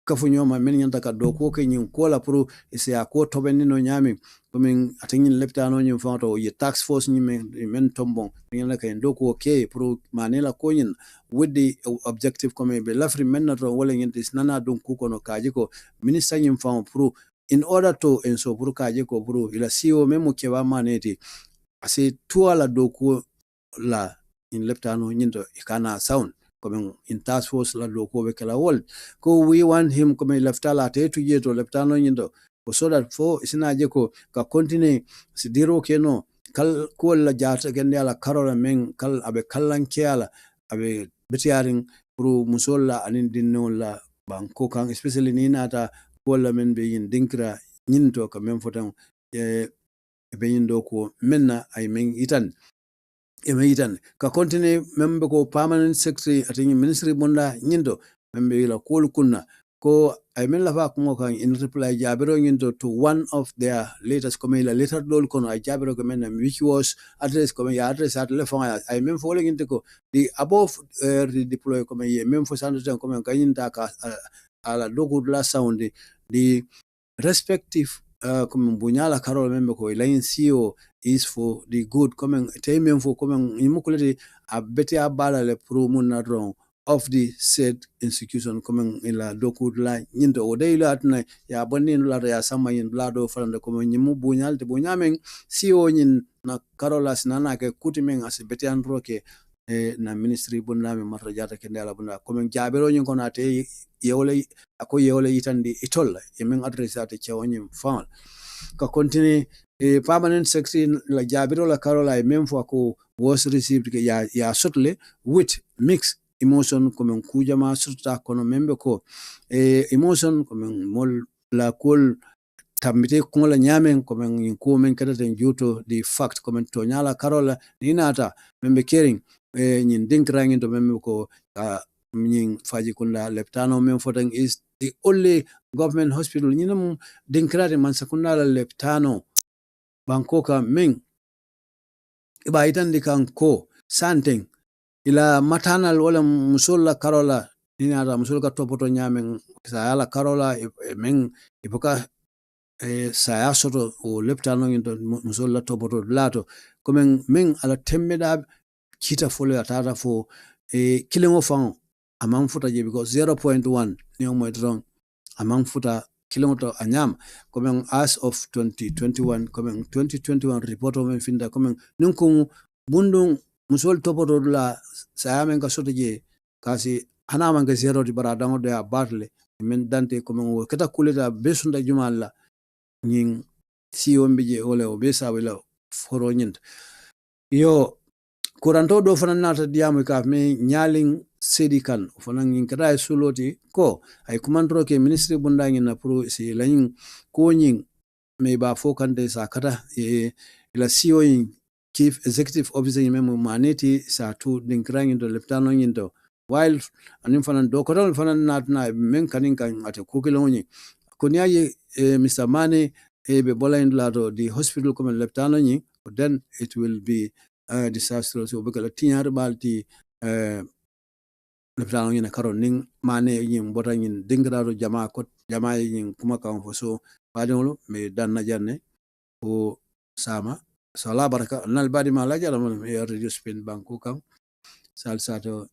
kafunyoma men nyanta ka doko ke nyin kola pur ise ko tobenni no nyami min atengin leptano nyim fanto ye tax force nyim men tombon nyana kay ndoko okay pro manela koyin with the objective comme be lafri men na to wala nyinti nana don ku kono kaji ko minister nyim fan pro in order to enso pro kaji ko pro ila CEO memo ke ba maneti ase tuala doko la in leptano nyinto ikana sound comme in task force la doko be kala wol ko we want him comme leftala te tu jeto leptano nyinto so that fo isina je ko ka continue si diro keno kal ko la jata gende ala karola men kal abe kallan kiala abe betiaring pro musolla anin dinno la banko kan especially ni nata ko la men be yin dinkra nyinto ka men fotan be yin do ko menna ay men itan ka continue membe ko permanent secretary atin ministry bonda nyindo membe la kol kunna ko ay men la fa ko kan in reply jabiro nginto to one of their latest comment la letter dol kono ay jabiro ko men which was address ko ya address at le fon ay men fo le nginto ko the above redeploy ko men men fo santo ko men kanyinta ka ala dogo la sound the respective comme bunyala karol membe ko line CEO is for the good comme temen fo comme imukulete abete abala le pro mun na drong of the said institution comme ila doku la nyinto o dey la atna ya bonin la ya sama yin la do falande comme nyimu bunyal te bunyamen CEO nyin na karola sinana ke kutimen asibete androke na ministry bunda me marra jata ke ndala bunda comme jabero nyin kono ate yewle ako yewle yitandi itolla yemen adressate chawnyim faal ka continue permanent secretary la Jabiro la Carola memfo ko was received ke ya sotle with mixed emotion comme kujama surta kono membe ko emotion comme mol la kol tambite kungola nyamen comme ko men kada den juto the fact comme to nyala Carola ninata membe caring nyin dinkrangi to membe ko nyin faji kunda leptano men fotan is the only government hospital nyinam dinkrate man sakunda la leptano Bangkoka Ming iba itandi kan ko santeng ila maternal wala musola Carola nina musola ka topoto nyamen sayala Carola Ming ipoka saya soto o leptano into musola topoto lato komen Ming ala temmeda kita folo atata fo kilingo fang amang futa je because 0.1 ni mo wrong amang futa kilometer anyam coming as of 2021 coming 2021 report of finda coming nunku bundung musol topoto la sayamen ka soto je kasi hanama nga zero di baradango de batle men dante coming wo kata kuleta besunda jumala nying si wombe je ole o besa wala foro nyint yo kuranto do fana nata diamu ka me nyaling sedi kan fana ngin kada suloti ko ay kumandro ke ministry bundangi na pro si lanin ko nyin me ba fokande sa kata ila CEO chief executive officer memo maneti sa tu dinkrangi do leptano nyindo while anim fana do ko don fana natna men kanin kan ate kukilo nyi kunyaye Mr. Mane be bola indlato the hospital comme leptano nyi then it will be disastrous so bekala tinyar balti leptano nyina karo ning Mane yin bota yin dingrado jama ko jama yin kuma kan fo so badolo me danna janne o sama sala baraka nal badi ma la jala mo ya radio spin banku kan sal sato